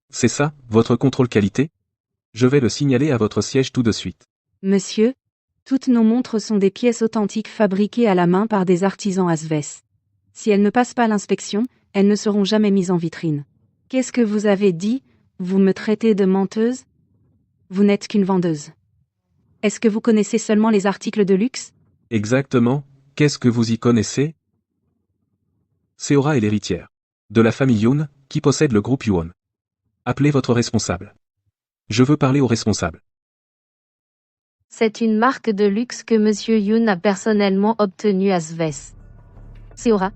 C'est ça, votre contrôle qualité? Je vais le signaler à votre siège tout de suite. Monsieur, toutes nos montres sont des pièces authentiques fabriquées à la main par des artisans Asves. Si elles ne passent pas l'inspection, elles ne seront jamais mises en vitrine. Qu'est-ce que vous avez dit? Vous me traitez de menteuse? Vous n'êtes qu'une vendeuse. Est-ce que vous connaissez seulement les articles de luxe? Exactement, qu'est-ce que vous y connaissez? Seora est l'héritière de la famille Yoon, qui possède le groupe Yuon. Appelez votre responsable. Je veux parler au responsable. C'est une marque de luxe que Monsieur Yoon a personnellement obtenue à Sves. Seora,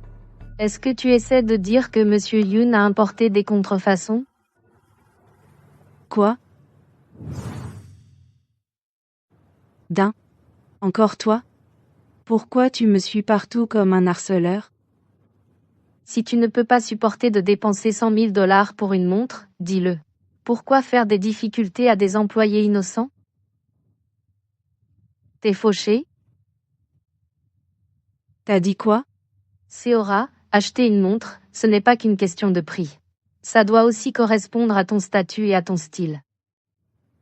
est-ce que tu essaies de dire que Monsieur Yoon a importé des contrefaçons? Quoi? D'un. Encore toi? Pourquoi tu me suis partout comme un harceleur? Si tu ne peux pas supporter de dépenser 100 000 $ pour une montre, dis-le. Pourquoi faire des difficultés à des employés innocents? T'es fauché? T'as dit quoi? Seora, acheter une montre, ce n'est pas qu'une question de prix. Ça doit aussi correspondre à ton statut et à ton style.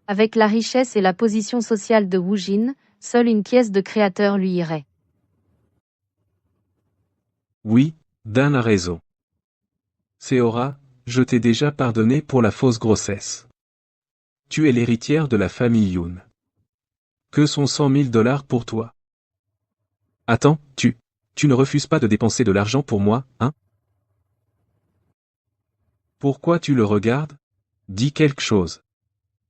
Avec la richesse et la position sociale de Woojin, seule une pièce de créateur lui irait. Oui, Dan a raison. Seora, je t'ai déjà pardonné pour la fausse grossesse. Tu es l'héritière de la famille Yoon. Que sont 100 000 $ pour toi? Attends, tu ne refuses pas de dépenser de l'argent pour moi, hein? Pourquoi tu le regardes? Dis quelque chose.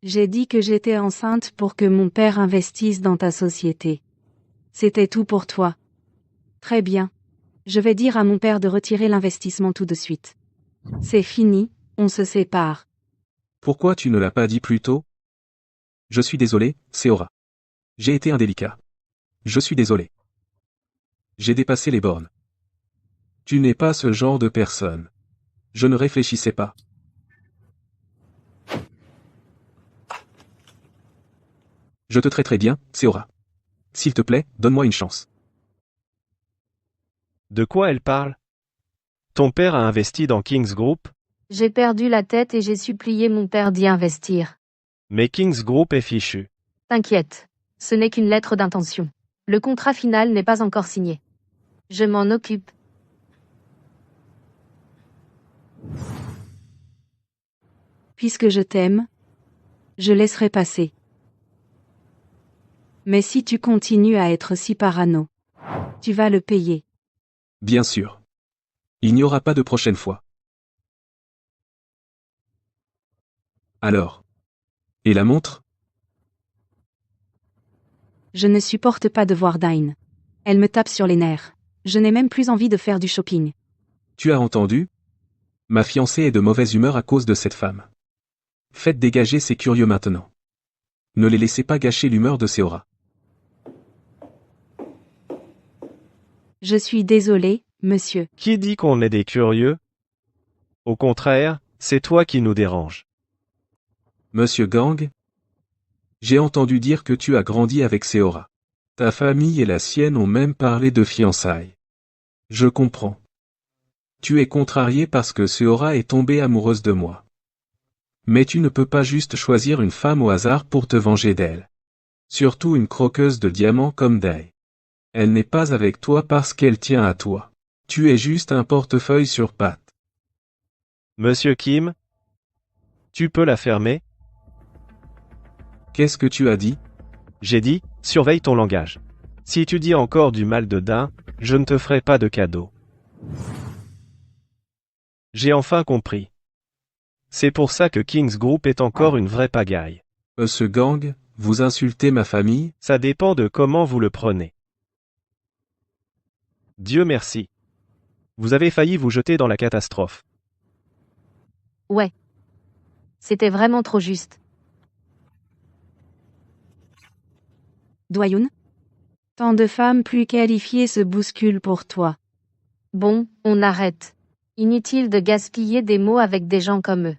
J'ai dit que j'étais enceinte pour que mon père investisse dans ta société. C'était tout pour toi. Très bien. Je vais dire à mon père de retirer l'investissement tout de suite. C'est fini, on se sépare. Pourquoi tu ne l'as pas dit plus tôt? Je suis désolé, Seora. J'ai été indélicat. Je suis désolé. J'ai dépassé les bornes. Tu n'es pas ce genre de personne. Je ne réfléchissais pas. Je te traiterai bien, Seora. S'il te plaît, donne-moi une chance. De quoi elle parle? Ton père a investi dans Kings Group, J'ai perdu la tête et j'ai supplié mon père d'y investir. mais Kings Group est fichu. T'inquiète. Ce n'est qu'une lettre d'intention. Le contrat final n'est pas encore signé. Je m'en occupe. Puisque je t'aime, je laisserai passer. Mais si tu continues à être si parano, tu vas le payer. Bien sûr. Il n'y aura pas de prochaine fois. Alors. Et la montre? Je ne supporte pas de voir Dine. Elle me tape sur les nerfs. Je n'ai même plus envie de faire du shopping. Tu as entendu? Ma fiancée est de mauvaise humeur à cause de cette femme. Faites dégager ces curieux maintenant. Ne les laissez pas gâcher l'humeur de Seora. Je suis désolé, monsieur. Qui dit qu'on est des curieux? Au contraire, c'est toi qui nous dérange. Monsieur Gang? J'ai entendu dire que tu as grandi avec Seora. Ta famille et la sienne ont même parlé de fiançailles. Je comprends. Tu es contrarié parce que Seora est tombée amoureuse de moi. Mais tu ne peux pas juste choisir une femme au hasard pour te venger d'elle. Surtout une croqueuse de diamants comme Day. Elle n'est pas avec toi parce qu'elle tient à toi. Tu es juste un portefeuille sur pattes. Monsieur Kim? Tu peux la fermer? Qu'est-ce que tu as dit? J'ai dit, surveille ton langage. Si tu dis encore du mal de Dain, je ne te ferai pas de cadeau. J'ai enfin compris. C'est pour ça que Kings Group est encore une vraie pagaille. Ce gang, vous insultez ma famille? Ça dépend de comment vous le prenez. Dieu merci. Vous avez failli vous jeter dans la catastrophe. Ouais. C'était vraiment trop juste. Doyoun? Tant de femmes plus qualifiées se bousculent pour toi. Bon, on arrête. Inutile de gaspiller des mots avec des gens comme eux.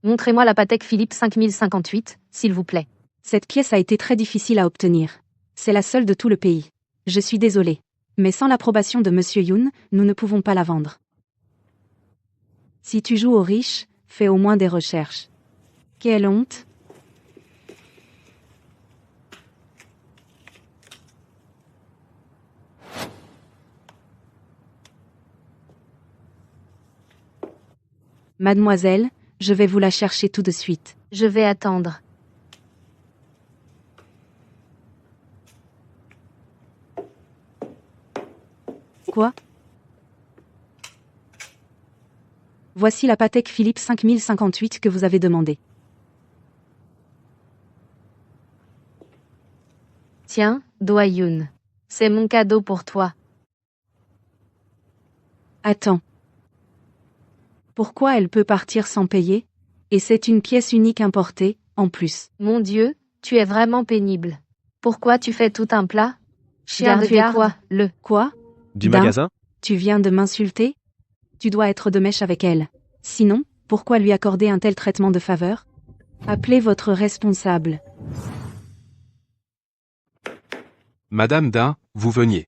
Montrez-moi la Patek Philippe 5058, s'il vous plaît. Cette pièce a été très difficile à obtenir. C'est la seule de tout le pays. Je suis désolé. Mais sans l'approbation de Monsieur Yoon, nous ne pouvons pas la vendre. Si tu joues aux riches, fais au moins des recherches. Quelle honte! Mademoiselle, je vais vous la chercher tout de suite. Je vais attendre. Quoi? Voici la Patek Philippe 5058 que vous avez demandée. Tiens, Doyoun. C'est mon cadeau pour toi. Attends. Pourquoi elle peut partir sans payer? Et c'est une pièce unique importée, en plus. Mon Dieu, tu es vraiment pénible. Pourquoi tu fais tout un plat? Chien de garde. Quoi? Du Dain, magasin? Tu viens de m'insulter? Tu dois être de mèche avec elle. Sinon, pourquoi lui accorder un tel traitement de faveur? Appelez votre responsable. Madame Dain, vous veniez.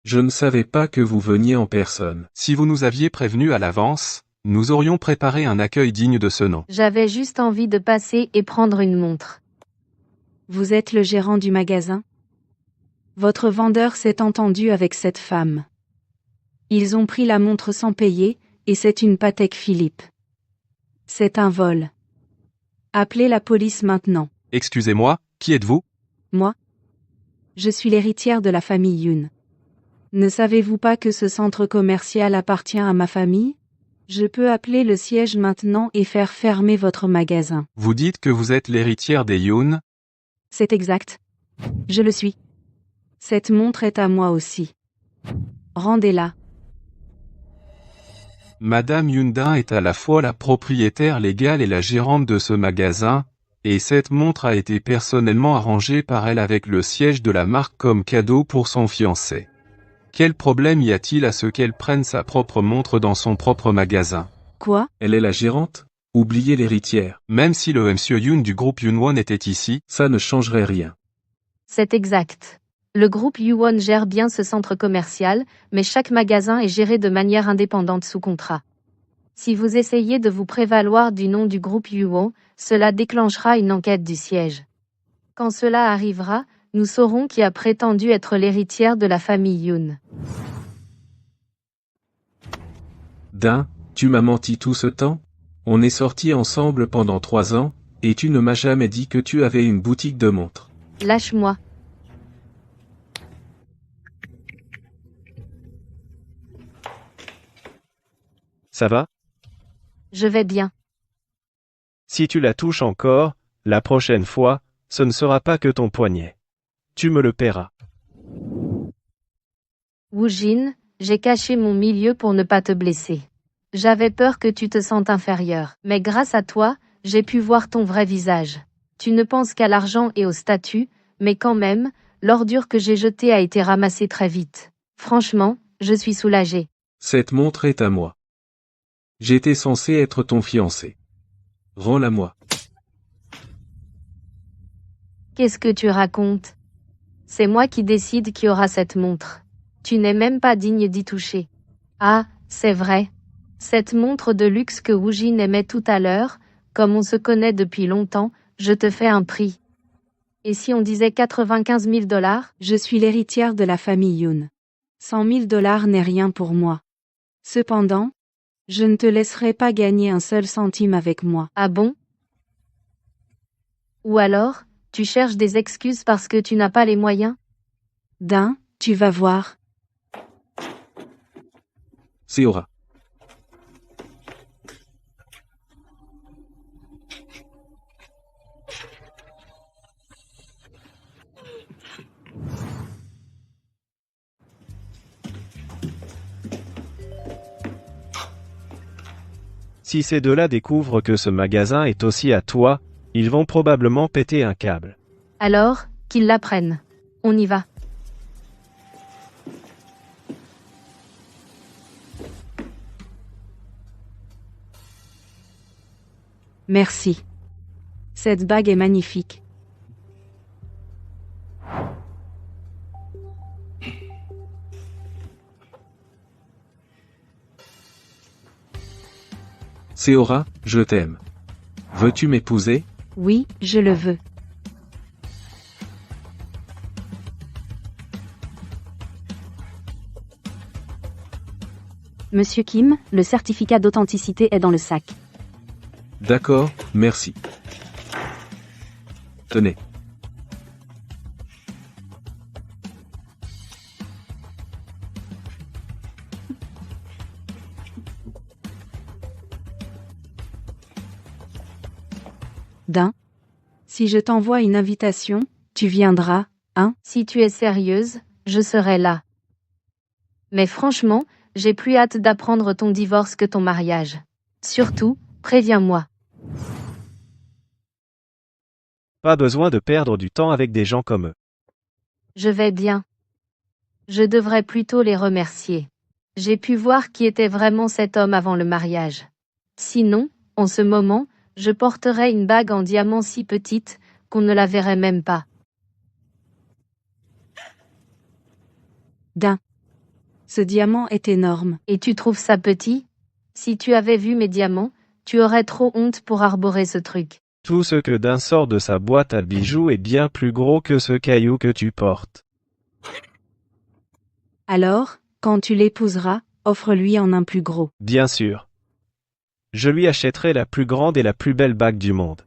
Je ne savais pas que vous veniez en personne. Si vous nous aviez prévenu à l'avance, nous aurions préparé un accueil digne de ce nom. J'avais juste envie de passer et prendre une montre. Vous êtes le gérant du magasin? Votre vendeur s'est entendu avec cette femme. Ils ont pris la montre sans payer, et c'est une Patek Philippe. C'est un vol. Appelez la police maintenant. Excusez-moi, qui êtes-vous? Moi? Je suis l'héritière de la famille Yoon. Ne savez-vous pas que ce centre commercial appartient à ma famille? Je peux appeler le siège maintenant et faire fermer votre magasin. Vous dites que vous êtes l'héritière des Yoon? C'est exact. Je le suis. Cette montre est à moi aussi. Rendez-la. Madame Yoon-dain est à la fois la propriétaire légale et la gérante de ce magasin, et cette montre a été personnellement arrangée par elle avec le siège de la marque comme cadeau pour son fiancé. Quel problème y a-t-il à ce qu'elle prenne sa propre montre dans son propre magasin? Quoi? Elle est la gérante? Oubliez l'héritière. Même si le Monsieur Yoon du groupe Yoonwon était ici, Ça ne changerait rien. C'est exact. Le groupe Yuwon gère bien ce centre commercial, mais chaque magasin est géré de manière indépendante sous contrat. Si vous essayez de vous prévaloir du nom du groupe Yuwon, cela déclenchera une enquête du siège. Quand cela arrivera, nous saurons qui a prétendu être l'héritière de la famille Yoon. Din, tu m'as menti tout ce temps? On est sortis ensemble pendant 3 ans, et tu ne m'as jamais dit que tu avais une boutique de montres. Lâche-moi. Ça va? Je vais bien. Si tu la touches encore, la prochaine fois, ce ne sera pas que ton poignet. Tu me le paieras. Woojin, j'ai caché mon milieu pour ne pas te blesser. J'avais peur que tu te sentes inférieur, mais grâce à toi, j'ai pu voir ton vrai visage. Tu ne penses qu'à l'argent et au statut, mais quand même, l'ordure que j'ai jetée a été ramassée très vite. Franchement, je suis soulagée. Cette montre est à moi. J'étais censé être ton fiancé. Rends-la-moi. Qu'est-ce que tu racontes? C'est moi qui décide qui aura cette montre. Tu n'es même pas digne d'y toucher. Ah, c'est vrai. Cette montre de luxe que Woojin aimait tout à l'heure, comme on se connaît depuis longtemps, je te fais un prix. Et si on disait 95 000 $? Je suis l'héritière de la famille Yoon. 100 000 $ n'est rien pour moi. Cependant, je ne te laisserai pas gagner un seul centime avec moi. Ah bon? Ou alors, tu cherches des excuses parce que tu n'as pas les moyens? Din, tu vas voir. Seora. Si ces deux-là découvrent que ce magasin est aussi à toi, ils vont probablement péter un câble. Alors, qu'ils l'apprennent. On y va. Merci. Cette bague est magnifique. Seora, je t'aime. Veux-tu m'épouser? Oui, je le veux. Monsieur Kim, le certificat d'authenticité est dans le sac. D'accord, merci. Tenez. Din. Si je t'envoie une invitation, tu viendras, hein? Si tu es sérieuse, je serai là. Mais franchement, j'ai plus hâte d'apprendre ton divorce que ton mariage. Surtout, préviens-moi. Pas besoin de perdre du temps avec des gens comme eux. Je vais bien. Je devrais plutôt les remercier. J'ai pu voir qui était vraiment cet homme avant le mariage. Sinon, en ce moment, je porterais une bague en diamant si petite, qu'on ne la verrait même pas. Din. Ce diamant est énorme. Et tu trouves ça petit? Si tu avais vu mes diamants, tu aurais trop honte pour arborer ce truc. Tout ce que Din sort de sa boîte à bijoux est bien plus gros que ce caillou que tu portes. Alors, quand tu l'épouseras, offre-lui en un plus gros. Bien sûr. Je lui achèterai la plus grande et la plus belle bague du monde.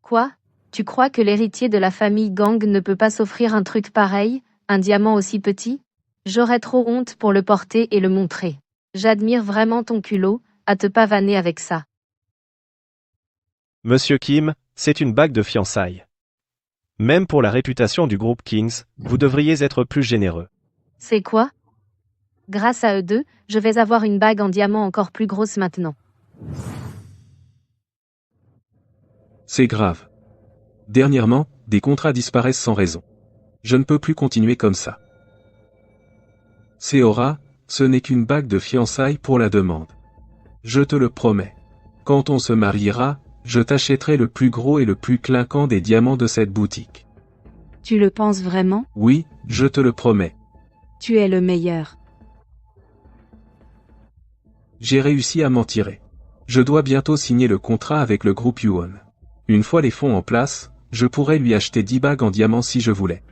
Quoi? Tu crois que l'héritier de la famille Gang ne peut pas s'offrir un truc pareil, un diamant aussi petit? J'aurais trop honte pour le porter et le montrer. J'admire vraiment ton culot, à te pavaner avec ça. Monsieur Kim, c'est une bague de fiançailles. Même pour la réputation du groupe Kings, vous devriez être plus généreux. C'est quoi? Grâce à eux deux, je vais avoir une bague en diamant encore plus grosse maintenant. C'est grave. Dernièrement, des contrats disparaissent sans raison. Je ne peux plus continuer comme ça. Seora, ce n'est qu'une bague de fiançailles pour la demande. Je te le promets. Quand on se mariera, je t'achèterai le plus gros et le plus clinquant des diamants de cette boutique. Tu le penses vraiment? Oui, je te le promets. Tu es le meilleur. J'ai réussi à m'en tirer. Je dois bientôt signer le contrat avec le groupe Yuon. Une fois les fonds en place, je pourrais lui acheter 10 bagues en diamant si je voulais.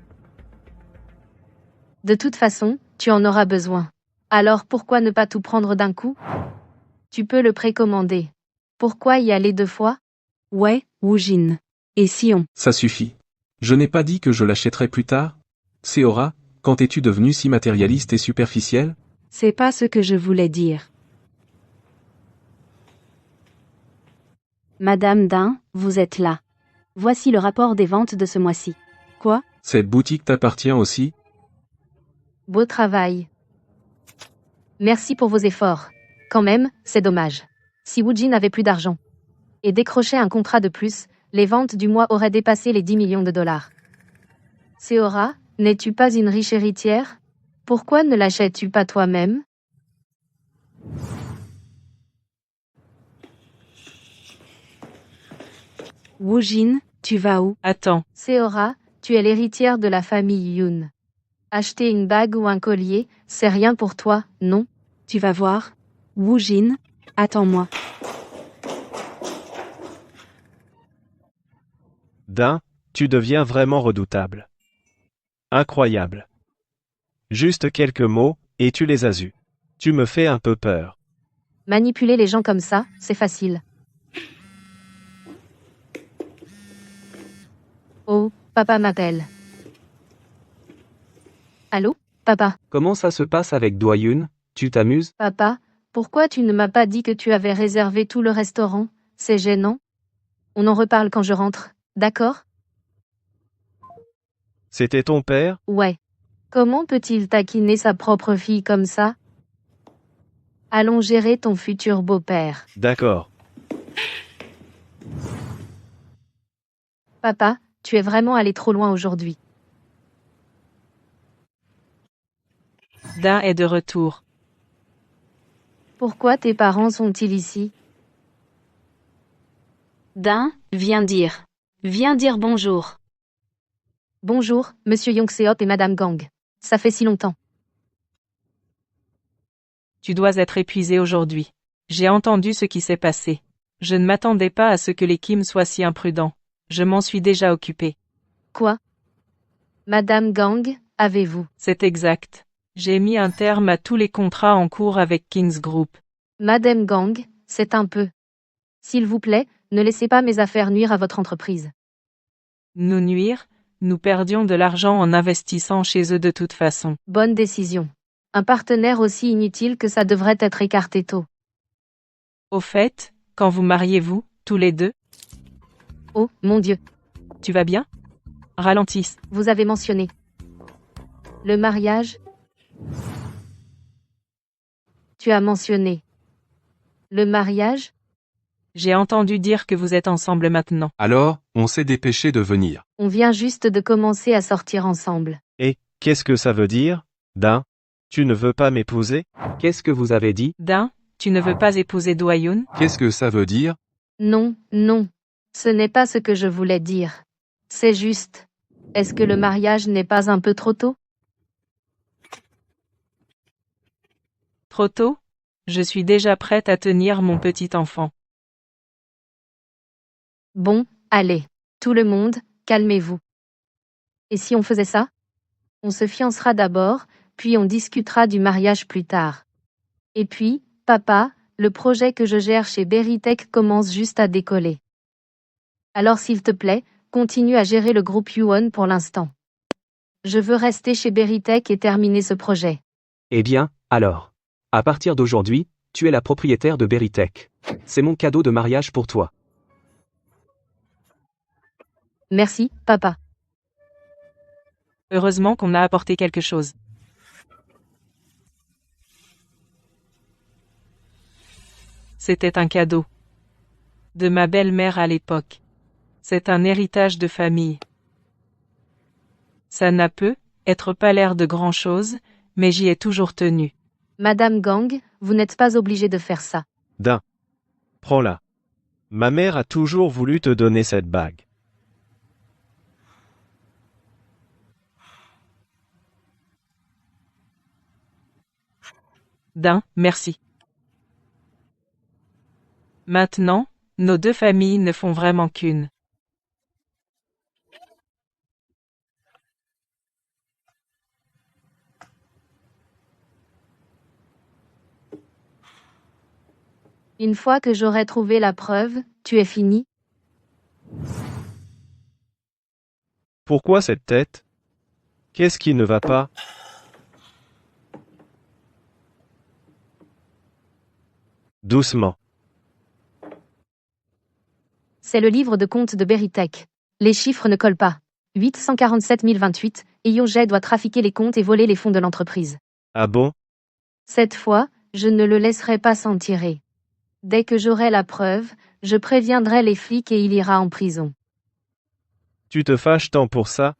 De toute façon, tu en auras besoin. Alors pourquoi ne pas tout prendre d'un coup? Tu peux le précommander. Pourquoi y aller 2 fois? Ouais, Woojin. Et si on... Ça suffit. Je n'ai pas dit que je l'achèterais plus tard? Seora, quand es-tu devenue si matérialiste et superficielle? C'est pas ce que je voulais dire. Madame Dain, vous êtes là. Voici le rapport des ventes de ce mois-ci. Quoi? Cette boutique t'appartient aussi? Beau travail. Merci pour vos efforts. Quand même, c'est dommage. Si Woojin avait plus d'argent et décrochait un contrat de plus, les ventes du mois auraient dépassé les 10 millions de dollars. Seora, n'es-tu pas une riche héritière? Pourquoi ne l'achètes-tu pas toi-même? Woojin, tu vas où? Attends, Seora, tu es l'héritière de la famille Yoon. Acheter une bague ou un collier, c'est rien pour toi, non? Tu vas voir. Woojin, attends-moi. Dain, tu deviens vraiment redoutable. Incroyable. Juste quelques mots, et tu les as eus. Tu me fais un peu peur. Manipuler les gens comme ça, c'est facile. Oh, papa m'appelle. Allô, papa? Comment ça se passe avec Doyun? Tu t'amuses? Papa, pourquoi tu ne m'as pas dit que tu avais réservé tout le restaurant? C'est gênant. On en reparle quand je rentre, d'accord? C'était ton père? Ouais. Comment peut-il taquiner sa propre fille comme ça? Allons gérer ton futur beau-père. D'accord. Papa, tu es vraiment allé trop loin aujourd'hui. Dain est de retour. Pourquoi tes parents sont-ils ici? Dain, viens dire. Viens dire bonjour. Bonjour, Monsieur Yongseop et Madame Gang. Ça fait si longtemps. Tu dois être épuisé aujourd'hui. J'ai entendu ce qui s'est passé. Je ne m'attendais pas à ce que les Kim soient si imprudents. Je m'en suis déjà occupé. Quoi? Madame Gang, avez-vous? C'est exact. J'ai mis un terme à tous les contrats en cours avec King's Group. Madame Gang, c'est un peu. S'il vous plaît, ne laissez pas mes affaires nuire à votre entreprise. Nous nuire? Nous perdions de l'argent en investissant chez eux de toute façon. Bonne décision. Un partenaire aussi inutile que ça devrait être écarté tôt. Au fait, quand vous mariez-vous, tous les deux? Oh, mon Dieu. Tu vas bien? Ralentisse. Vous avez mentionné. Le mariage? Tu as mentionné. Le mariage? J'ai entendu dire que vous êtes ensemble maintenant. Alors, on s'est dépêché de venir. On vient juste de commencer à sortir ensemble. Et, qu'est-ce que ça veut dire? Dain, tu ne veux pas m'épouser? Qu'est-ce que vous avez dit? Dain, tu ne veux pas épouser Doyun? Qu'est-ce que ça veut dire? Non, non. Ce n'est pas ce que je voulais dire. C'est juste. Est-ce que le mariage n'est pas un peu trop tôt? Trop tôt? Je suis déjà prête à tenir mon petit enfant. Bon, allez. Tout le monde, calmez-vous. Et si on faisait ça? On se fiancera d'abord, puis on discutera du mariage plus tard. Et puis, papa, le projet que je gère chez Berytech commence juste à décoller. Alors s'il te plaît, continue à gérer le groupe Yuon pour l'instant. Je veux rester chez Berytech et terminer ce projet. Eh bien, alors. À partir d'aujourd'hui, tu es la propriétaire de Berytech. C'est mon cadeau de mariage pour toi. Merci, papa. Heureusement qu'on a apporté quelque chose. C'était un cadeau. De ma belle-mère à l'époque. C'est un héritage de famille. Ça n'a peut-être pas l'air de grand-chose, mais j'y ai toujours tenu. Madame Gang, vous n'êtes pas obligée de faire ça. D'un. Prends-la. Ma mère a toujours voulu te donner cette bague. D'un, merci. Maintenant, nos deux familles ne font vraiment qu'une. Une fois que j'aurai trouvé la preuve, tu es fini? Pourquoi cette tête? Qu'est-ce qui ne va pas? Doucement. C'est le livre de compte de Beritech. Les chiffres ne collent pas. 847 028, et Yoget doit trafiquer les comptes et voler les fonds de l'entreprise. Ah bon? Cette fois, je ne le laisserai pas s'en tirer. Dès que j'aurai la preuve, je préviendrai les flics et il ira en prison. Tu te fâches tant pour ça?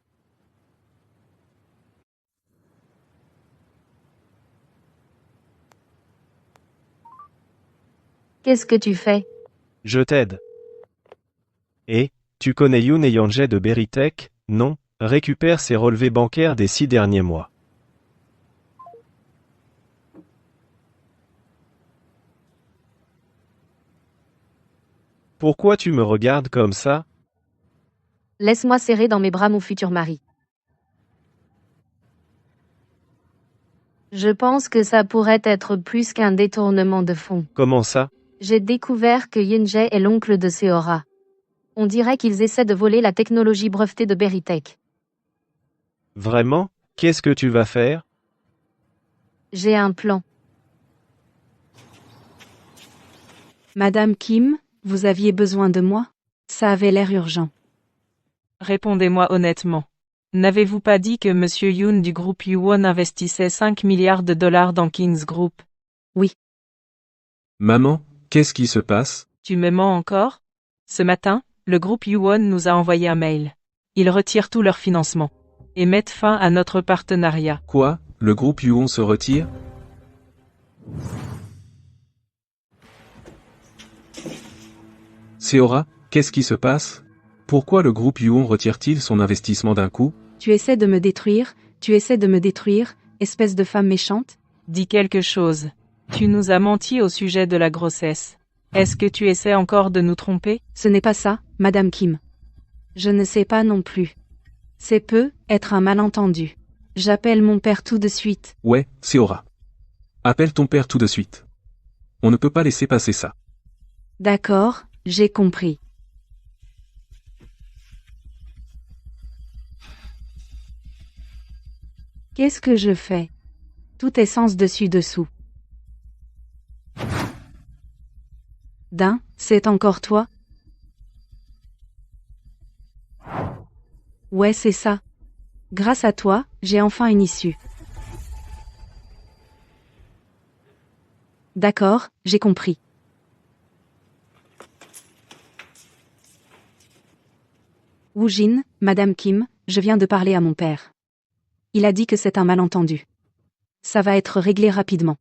Qu'est-ce que tu fais? Je t'aide. Et, tu connais Yoon et Yonjae de Beritech, non? Récupère ses relevés bancaires des 6 derniers mois. Pourquoi tu me regardes comme ça? Laisse-moi serrer dans mes bras mon futur mari. Je pense que ça pourrait être plus qu'un détournement de fonds. Comment ça? J'ai découvert que Yunjae est l'oncle de Seora. On dirait qu'ils essaient de voler la technologie brevetée de Beritech. Vraiment? Qu'est-ce que tu vas faire? J'ai un plan. Madame Kim, vous aviez besoin de moi? Ça avait l'air urgent. Répondez-moi honnêtement. N'avez-vous pas dit que Monsieur Yoon du groupe Yuwon investissait 5 milliards de dollars dans King's Group? Oui. Maman, qu'est-ce qui se passe? Tu me mens encore? Ce matin, le groupe Yuwon nous a envoyé un mail. Ils retirent tout leur financement et mettent fin à notre partenariat. Quoi? Le groupe Yuon se retire? Seora, qu'est-ce qui se passe? Pourquoi le groupe Yuon retire-t-il son investissement d'un coup? Tu essaies de me détruire, espèce de femme méchante? Dis quelque chose. Tu nous as menti au sujet de la grossesse. Est-ce que tu essaies encore de nous tromper? Ce n'est pas ça, Madame Kim. Je ne sais pas non plus. C'est peut être un malentendu. J'appelle mon père tout de suite. Ouais, Seora. Appelle ton père tout de suite. On ne peut pas laisser passer ça. D'accord, j'ai compris. Qu'est-ce que je fais? Tout est sens dessus-dessous. D'un, c'est encore toi? Ouais, c'est ça. Grâce à toi, j'ai enfin une issue. D'accord, j'ai compris. Woojin, Madame Kim, je viens de parler à mon père. Il a dit que c'est un malentendu. Ça va être réglé rapidement.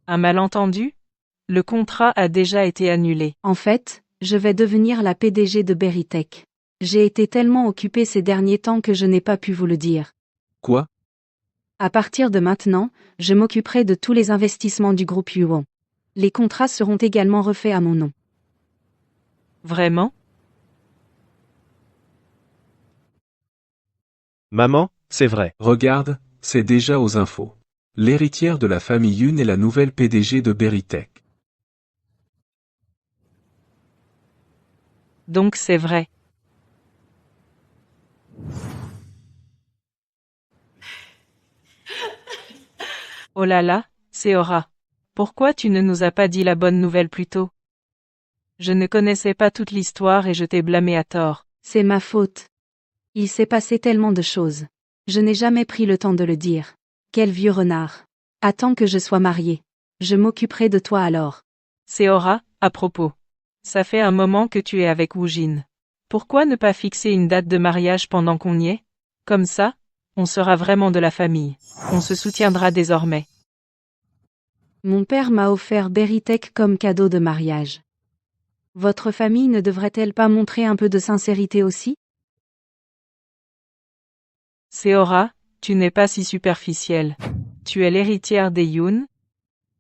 Un malentendu? Le contrat a déjà été annulé. En fait, je vais devenir la PDG de Beritech. J'ai été tellement occupée ces derniers temps que je n'ai pas pu vous le dire. Quoi? À partir de maintenant, je m'occuperai de tous les investissements du groupe Yuon. Les contrats seront également refaits à mon nom. Vraiment? Maman, c'est vrai. Regarde, c'est déjà aux infos. L'héritière de la famille Yoon est la nouvelle PDG de Beritech. Donc c'est vrai. Oh là là, Seora. Pourquoi tu ne nous as pas dit la bonne nouvelle plus tôt? Je ne connaissais pas toute l'histoire et je t'ai blâmé à tort. C'est ma faute. Il s'est passé tellement de choses. Je n'ai jamais pris le temps de le dire. Quel vieux renard. Attends que je sois mariée. Je m'occuperai de toi alors. Seora, à propos. Ça fait un moment que tu es avec Woojin. Pourquoi ne pas fixer une date de mariage pendant qu'on y est? Comme ça, on sera vraiment de la famille. On se soutiendra désormais. Mon père m'a offert Beritech comme cadeau de mariage. Votre famille ne devrait-elle pas montrer un peu de sincérité aussi? Seora, tu n'es pas si superficielle. Tu es l'héritière des Yoon?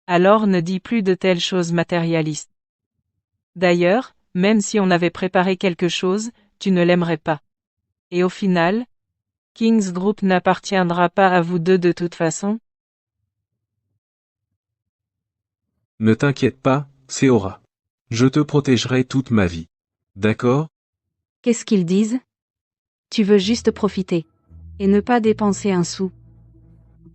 Alors ne dis plus de telles choses matérialistes. D'ailleurs, même si on avait préparé quelque chose, tu ne l'aimerais pas. Et au final, King's Group n'appartiendra pas à vous deux de toute façon? Ne t'inquiète pas, Seora. Je te protégerai toute ma vie. D'accord? Qu'est-ce qu'ils disent? Tu veux juste profiter. Et ne pas dépenser un sou.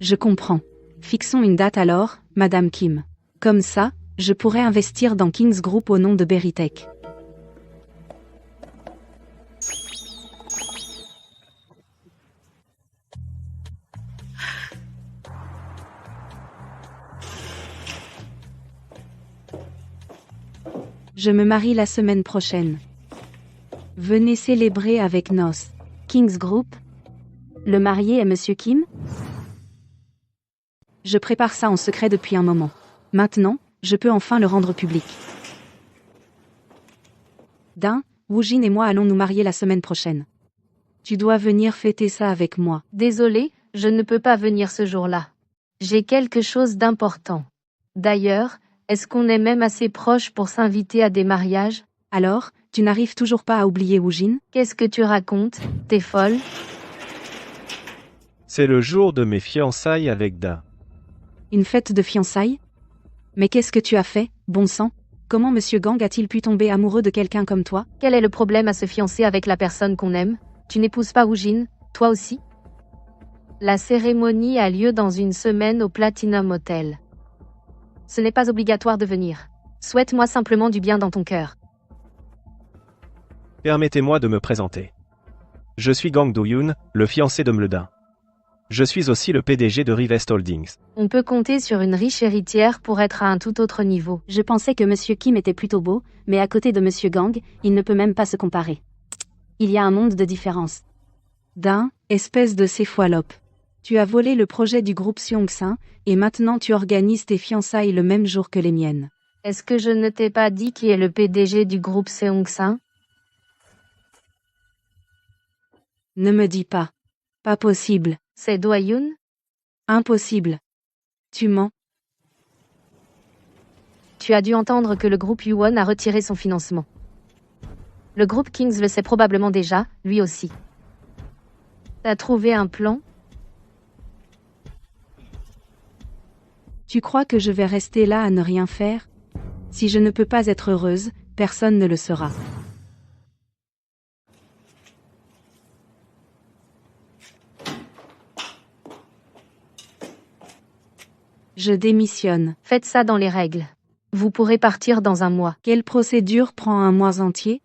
Je comprends. Fixons une date alors, Madame Kim. Comme ça, je pourrais investir dans King's Group au nom de Beritech. Je me marie la semaine prochaine. Venez célébrer avec nos. King's Group? Le marié est Monsieur Kim? Je prépare ça en secret depuis un moment. Maintenant, je peux enfin le rendre public. Dun, Woojin et moi allons nous marier la semaine prochaine. Tu dois venir fêter ça avec moi. Désolée, je ne peux pas venir ce jour-là. J'ai quelque chose d'important. D'ailleurs, est-ce qu'on est même assez proche pour s'inviter à des mariages? Alors, tu n'arrives toujours pas à oublier Woojin? Qu'est-ce que tu racontes? T'es folle? C'est le jour de mes fiançailles avec Da. Une fête de fiançailles? Mais qu'est-ce que tu as fait, bon sang? Comment Monsieur Gang a-t-il pu tomber amoureux de quelqu'un comme toi? Quel est le problème à se fiancer avec la personne qu'on aime? Tu n'épouses pas Woojin, toi aussi? La cérémonie a lieu dans une semaine au Platinum Hotel. Ce n'est pas obligatoire de venir. Souhaite-moi simplement du bien dans ton cœur. Permettez-moi de me présenter. Je suis Gang Do-yoon, le fiancé de Mledin. Je suis aussi le PDG de Rivest Holdings. On peut compter sur une riche héritière pour être à un tout autre niveau. Je pensais que Monsieur Kim était plutôt beau, mais à côté de Monsieur Gang, il ne peut même pas se comparer. Il y a un monde de différence. Dun, espèce de céphalope. Tu as volé le projet du groupe Seongsan, et maintenant tu organises tes fiançailles le même jour que les miennes. Est-ce que je ne t'ai pas dit qui est le PDG du groupe Seongsan? Ne me dis pas. Pas possible. C'est Do-yoon? Impossible. Tu mens. Tu as dû entendre que le groupe Yuwon a retiré son financement. Le groupe Kings le sait probablement déjà, lui aussi. T'as trouvé un plan? Tu crois que je vais rester là à ne rien faire? Si je ne peux pas être heureuse, personne ne le sera. Je démissionne. Faites ça dans les règles. Vous pourrez partir dans un mois. Quelle procédure prend un mois entier?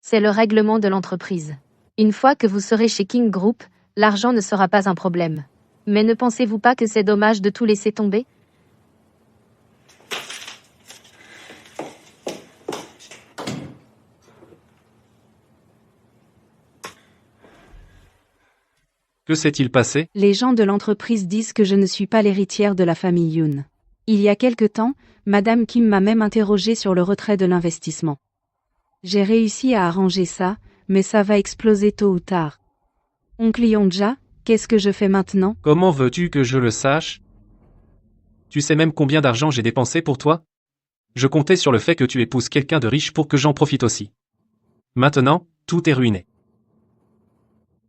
C'est le règlement de l'entreprise. Une fois que vous serez chez King Group, l'argent ne sera pas un problème. Mais ne pensez-vous pas que c'est dommage de tout laisser tomber? Que s'est-il passé? Les gens de l'entreprise disent que je ne suis pas l'héritière de la famille Yoon. Il y a quelque temps, Madame Kim m'a même interrogé sur le retrait de l'investissement. J'ai réussi à arranger ça, mais ça va exploser tôt ou tard. Oncle Yonja, qu'est-ce que je fais maintenant? Comment veux-tu que je le sache? Tu sais même combien d'argent j'ai dépensé pour toi? Je comptais sur le fait que tu épouses quelqu'un de riche pour que j'en profite aussi. Maintenant, tout est ruiné.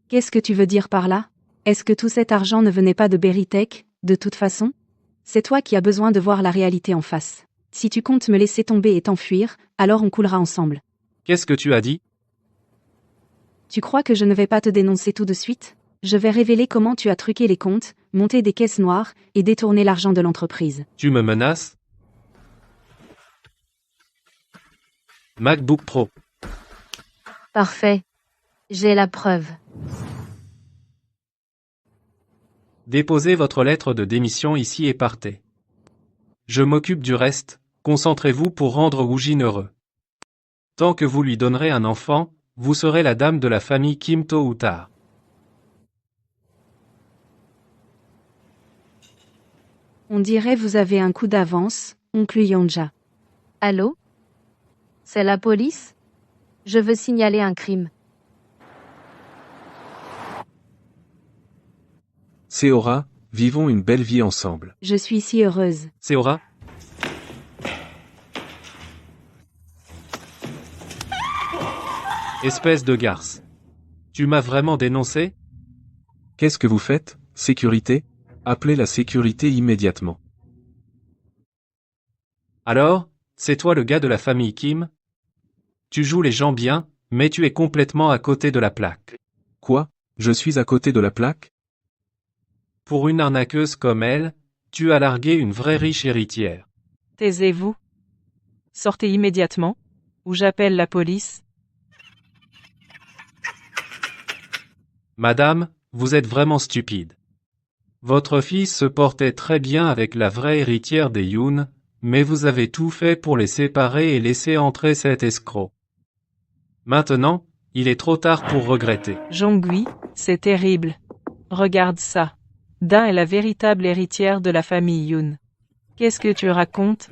Qu'est-ce que tu veux dire par là? Est-ce que tout cet argent ne venait pas de Beritech, de toute façon? C'est toi qui as besoin de voir la réalité en face. Si tu comptes me laisser tomber et t'enfuir, alors on coulera ensemble. Qu'est-ce que tu as dit? Tu crois que je ne vais pas te dénoncer tout de suite? Je vais révéler comment tu as truqué les comptes, monté des caisses noires, et détourné l'argent de l'entreprise. Tu me menaces? MacBook Pro. Parfait. J'ai la preuve. Déposez votre lettre de démission ici et partez. Je m'occupe du reste, concentrez-vous pour rendre Woojin heureux. Tant que vous lui donnerez un enfant, vous serez la dame de la famille Kim tôt ou tard. On dirait vous avez un coup d'avance, oncle Yonja. Allô? C'est la police? Je veux signaler un crime. Seora, vivons une belle vie ensemble. Je suis si heureuse. Seora? Espèce de garce. Tu m'as vraiment dénoncé? Qu'est-ce que vous faites, sécurité? Appelez la sécurité immédiatement. Alors, c'est toi le gars de la famille Kim? Tu joues les gens bien, mais tu es complètement à côté de la plaque. Quoi? Je suis à côté de la plaque? Pour une arnaqueuse comme elle, tu as largué une vraie riche héritière. Taisez-vous. Sortez immédiatement, ou j'appelle la police. Madame, vous êtes vraiment stupide. Votre fils se portait très bien avec la vraie héritière des Yoon, mais vous avez tout fait pour les séparer et laisser entrer cet escroc. Maintenant, il est trop tard pour regretter. Jongui, c'est terrible. Regarde ça. Da est la véritable héritière de la famille Yoon. Qu'est-ce que tu racontes?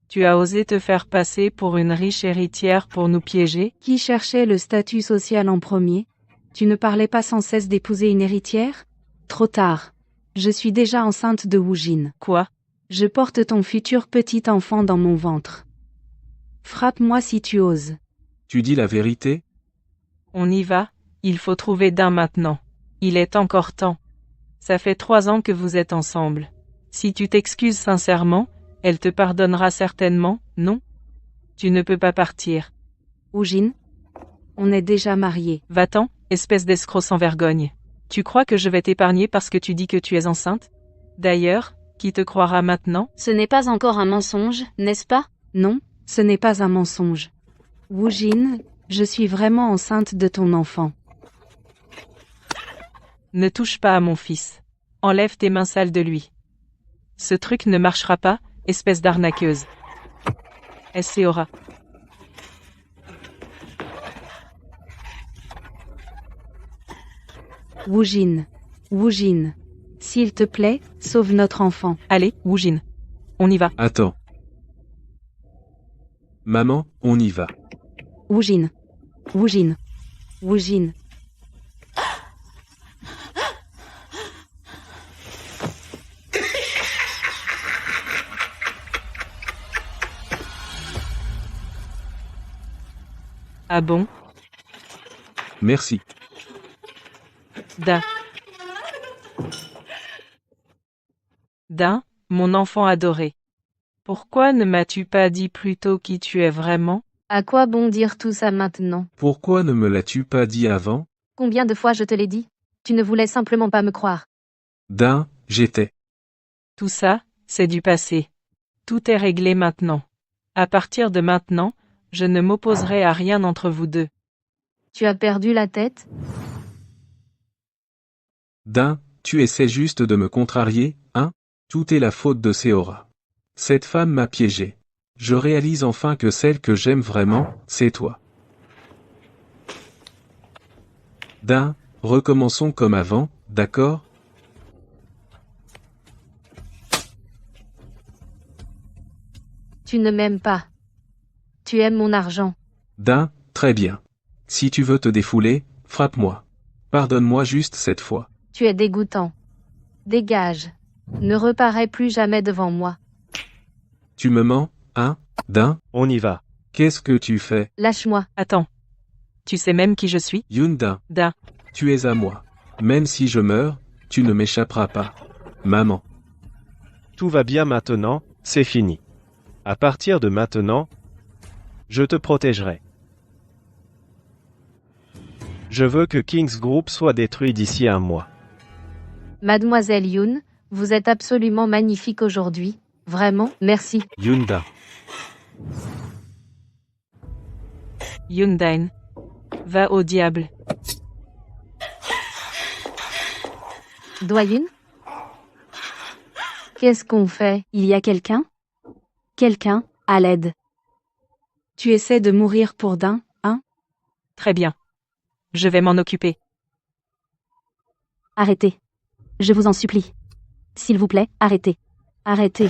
Tu as osé te faire passer pour une riche héritière pour nous piéger? Qui cherchait le statut social en premier? Tu ne parlais pas sans cesse d'épouser une héritière? Trop tard. Je suis déjà enceinte de Woojin. Quoi? Je porte ton futur petit enfant dans mon ventre. Frappe-moi si tu oses. Tu dis la vérité? On y va, il faut trouver Da maintenant. Il est encore temps. Ça fait 3 ans que vous êtes ensemble. Si tu t'excuses sincèrement, elle te pardonnera certainement, non? Tu ne peux pas partir. Woojin? On est déjà mariés. Va-t'en, espèce d'escroc sans vergogne. Tu crois que je vais t'épargner parce que tu dis que tu es enceinte? D'ailleurs, qui te croira maintenant? Ce n'est pas encore un mensonge, n'est-ce pas? Non, ce n'est pas un mensonge. Woojin, je suis vraiment enceinte de ton enfant. Ne touche pas à mon fils. Enlève tes mains sales de lui. Ce truc ne marchera pas, espèce d'arnaqueuse. Seora. Woojin. Woojin. S'il te plaît, sauve notre enfant. Allez, Woojin. On y va. Attends. Maman, on y va. Woojin. Woojin. Woojin. Ah bon? Merci. Da. Da, mon enfant adoré. Pourquoi ne m'as-tu pas dit plus tôt qui tu es vraiment? À quoi bon dire tout ça maintenant? Pourquoi ne me l'as-tu pas dit avant? Combien de fois je te l'ai dit? Tu ne voulais simplement pas me croire. Da, j'étais. Tout ça, c'est du passé. Tout est réglé maintenant. À partir de maintenant, je ne m'opposerai à rien entre vous deux. Tu as perdu la tête? Da, tu essaies juste de me contrarier, hein? Tout est la faute de Seora. Cette femme m'a piégé. Je réalise enfin que celle que j'aime vraiment, c'est toi. Da, recommençons comme avant, d'accord? Tu ne m'aimes pas. Tu aimes mon argent. Da, très bien. Si tu veux te défouler, frappe-moi. Pardonne-moi juste cette fois. Tu es dégoûtant. Dégage. Ne reparais plus jamais devant moi. Tu me mens, hein? Da, On y va. qu'est-ce que tu fais? Lâche-moi. Attends. Tu sais même qui je suis? Yunda, Da. tu es à moi. Même si je meurs, tu ne m'échapperas pas. Maman. Tout va bien maintenant, c'est fini. À partir de maintenant, je te protégerai. Je veux que King's Group soit détruit d'ici un mois. Mademoiselle Yoon, vous êtes absolument magnifique aujourd'hui. Vraiment, merci. Yunda. Hyundai. Va au diable. Doyun? Qu'est-ce qu'on fait? Il y a quelqu'un? Quelqu'un, à l'aide. Tu essaies de mourir pour d'un, hein? Très bien. Je vais m'en occuper. Arrêtez. Je vous en supplie. S'il vous plaît, arrêtez. Arrêtez.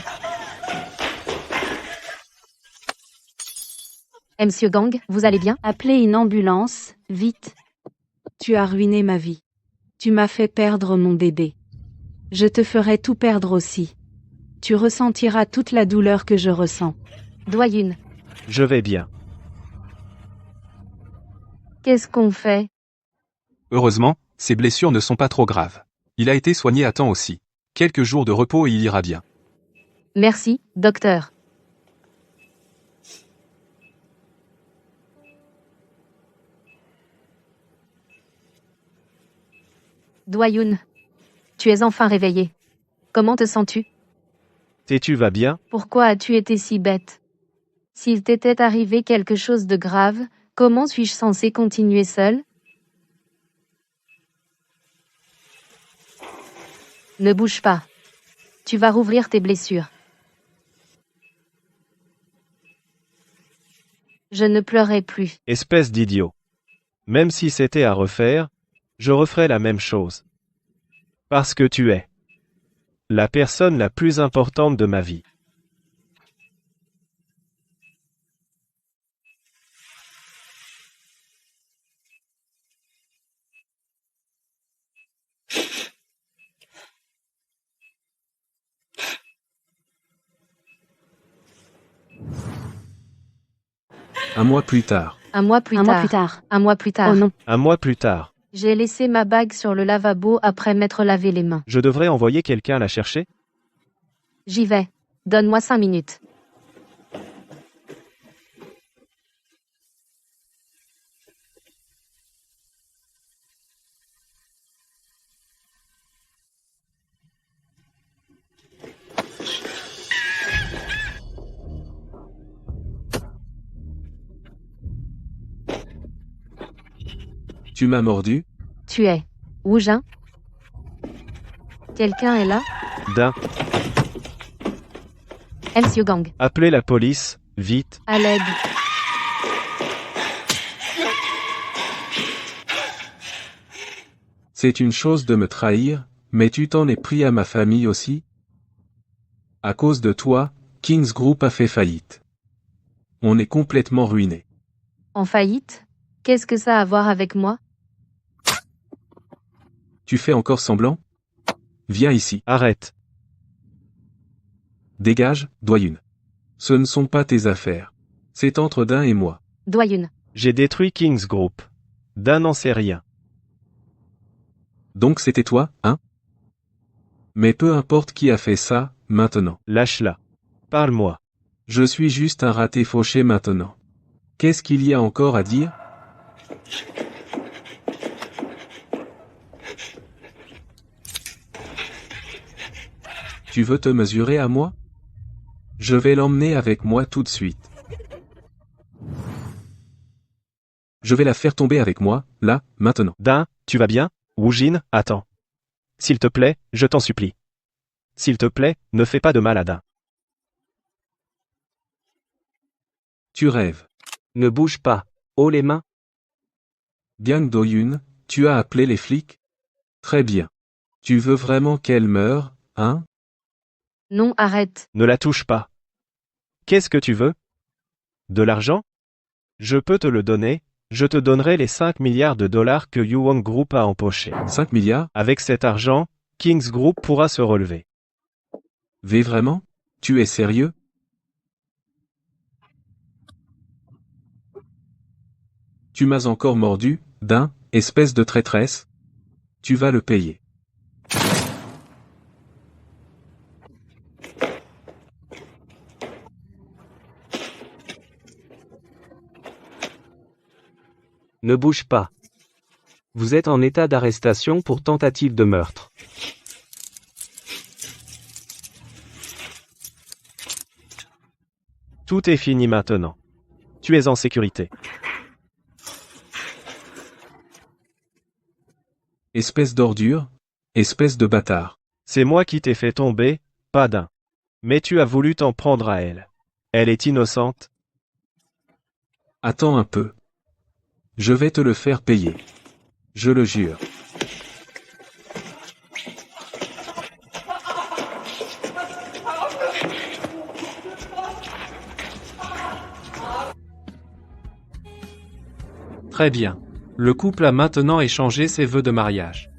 Monsieur Gang, vous allez bien? Appelez une ambulance, vite. Tu as ruiné ma vie. Tu m'as fait perdre mon bébé. Je te ferai tout perdre aussi. Tu ressentiras toute la douleur que je ressens. Do-Hyun, Je vais bien. qu'est-ce qu'on fait? Heureusement, ses blessures ne sont pas trop graves. Il a été soigné à temps aussi. Quelques jours de repos et il ira bien. Merci, docteur. Do-Hyun, tu es enfin réveillé. Comment te sens-tu? Tu vas bien? Pourquoi as-tu été si bête? S'il t'était arrivé quelque chose de grave, comment suis-je censé continuer seul? Ne bouge pas. Tu vas rouvrir tes blessures. Je ne pleurerai plus. Espèce d'idiot. Même si c'était à refaire, je referais la même chose. Parce que tu es la personne la plus importante de ma vie. Un mois plus tard. Un mois plus Un tard. mois plus tard. Un mois plus tard. Oh non. Un mois plus tard. J'ai laissé ma bague sur le lavabo après m'être lavé les mains. Je devrais envoyer quelqu'un la chercher? J'y vais. Donne-moi 5 minutes. Tu m'as mordu? Tu es Woojin? Quelqu'un est là? D'un. Monsieur Gang. Appelez la police, vite. À l'aide. C'est une chose de me trahir, mais tu t'en es pris à ma famille aussi? À cause de toi, Kings Group a fait faillite. On est complètement ruiné. En faillite? Qu'est-ce que ça a à voir avec moi? Tu fais encore semblant? Viens ici. Arrête. Dégage, Do-Hyun. Ce ne sont pas tes affaires. C'est entre Dan et moi. Do-Hyun. J'ai détruit Kings Group. D'un n'en sait rien. Donc c'était toi, hein? Mais peu importe qui a fait ça, maintenant. Lâche-la. Parle-moi. Je suis juste un raté fauché maintenant. Qu'est-ce qu'il y a encore à dire? Tu veux te mesurer à moi? Je vais l'emmener avec moi tout de suite. Je vais la faire tomber avec moi, là, maintenant. D'un, tu vas bien? Woojin, attends. S'il te plaît, je t'en supplie. S'il te plaît, ne fais pas de mal à Dan. Tu rêves. Ne bouge pas. Haut les mains. Gang Do-Hyun, tu as appelé les flics? Très bien. Tu veux vraiment qu'elle meure, hein? Non, arrête. Ne la touche pas. Qu'est-ce que tu veux? De l'argent? Je peux te le donner, je te donnerai les 5 milliards de dollars que Yuwon Group a empochés. 5 milliards? Avec cet argent, Kings Group pourra se relever. Vraiment? Tu es sérieux? Tu m'as encore mordu, Dan, espèce de traîtresse? Tu vas le payer. Ne bouge pas. Vous êtes en état d'arrestation pour tentative de meurtre. Tout est fini maintenant. Tu es en sécurité. Espèce d'ordure, espèce de bâtard. C'est moi qui t'ai fait tomber, pas Dan. Mais tu as voulu t'en prendre à elle. Elle est innocente. Attends un peu. Je vais te le faire payer. Je le jure. Très bien. Le couple a maintenant échangé ses vœux de mariage.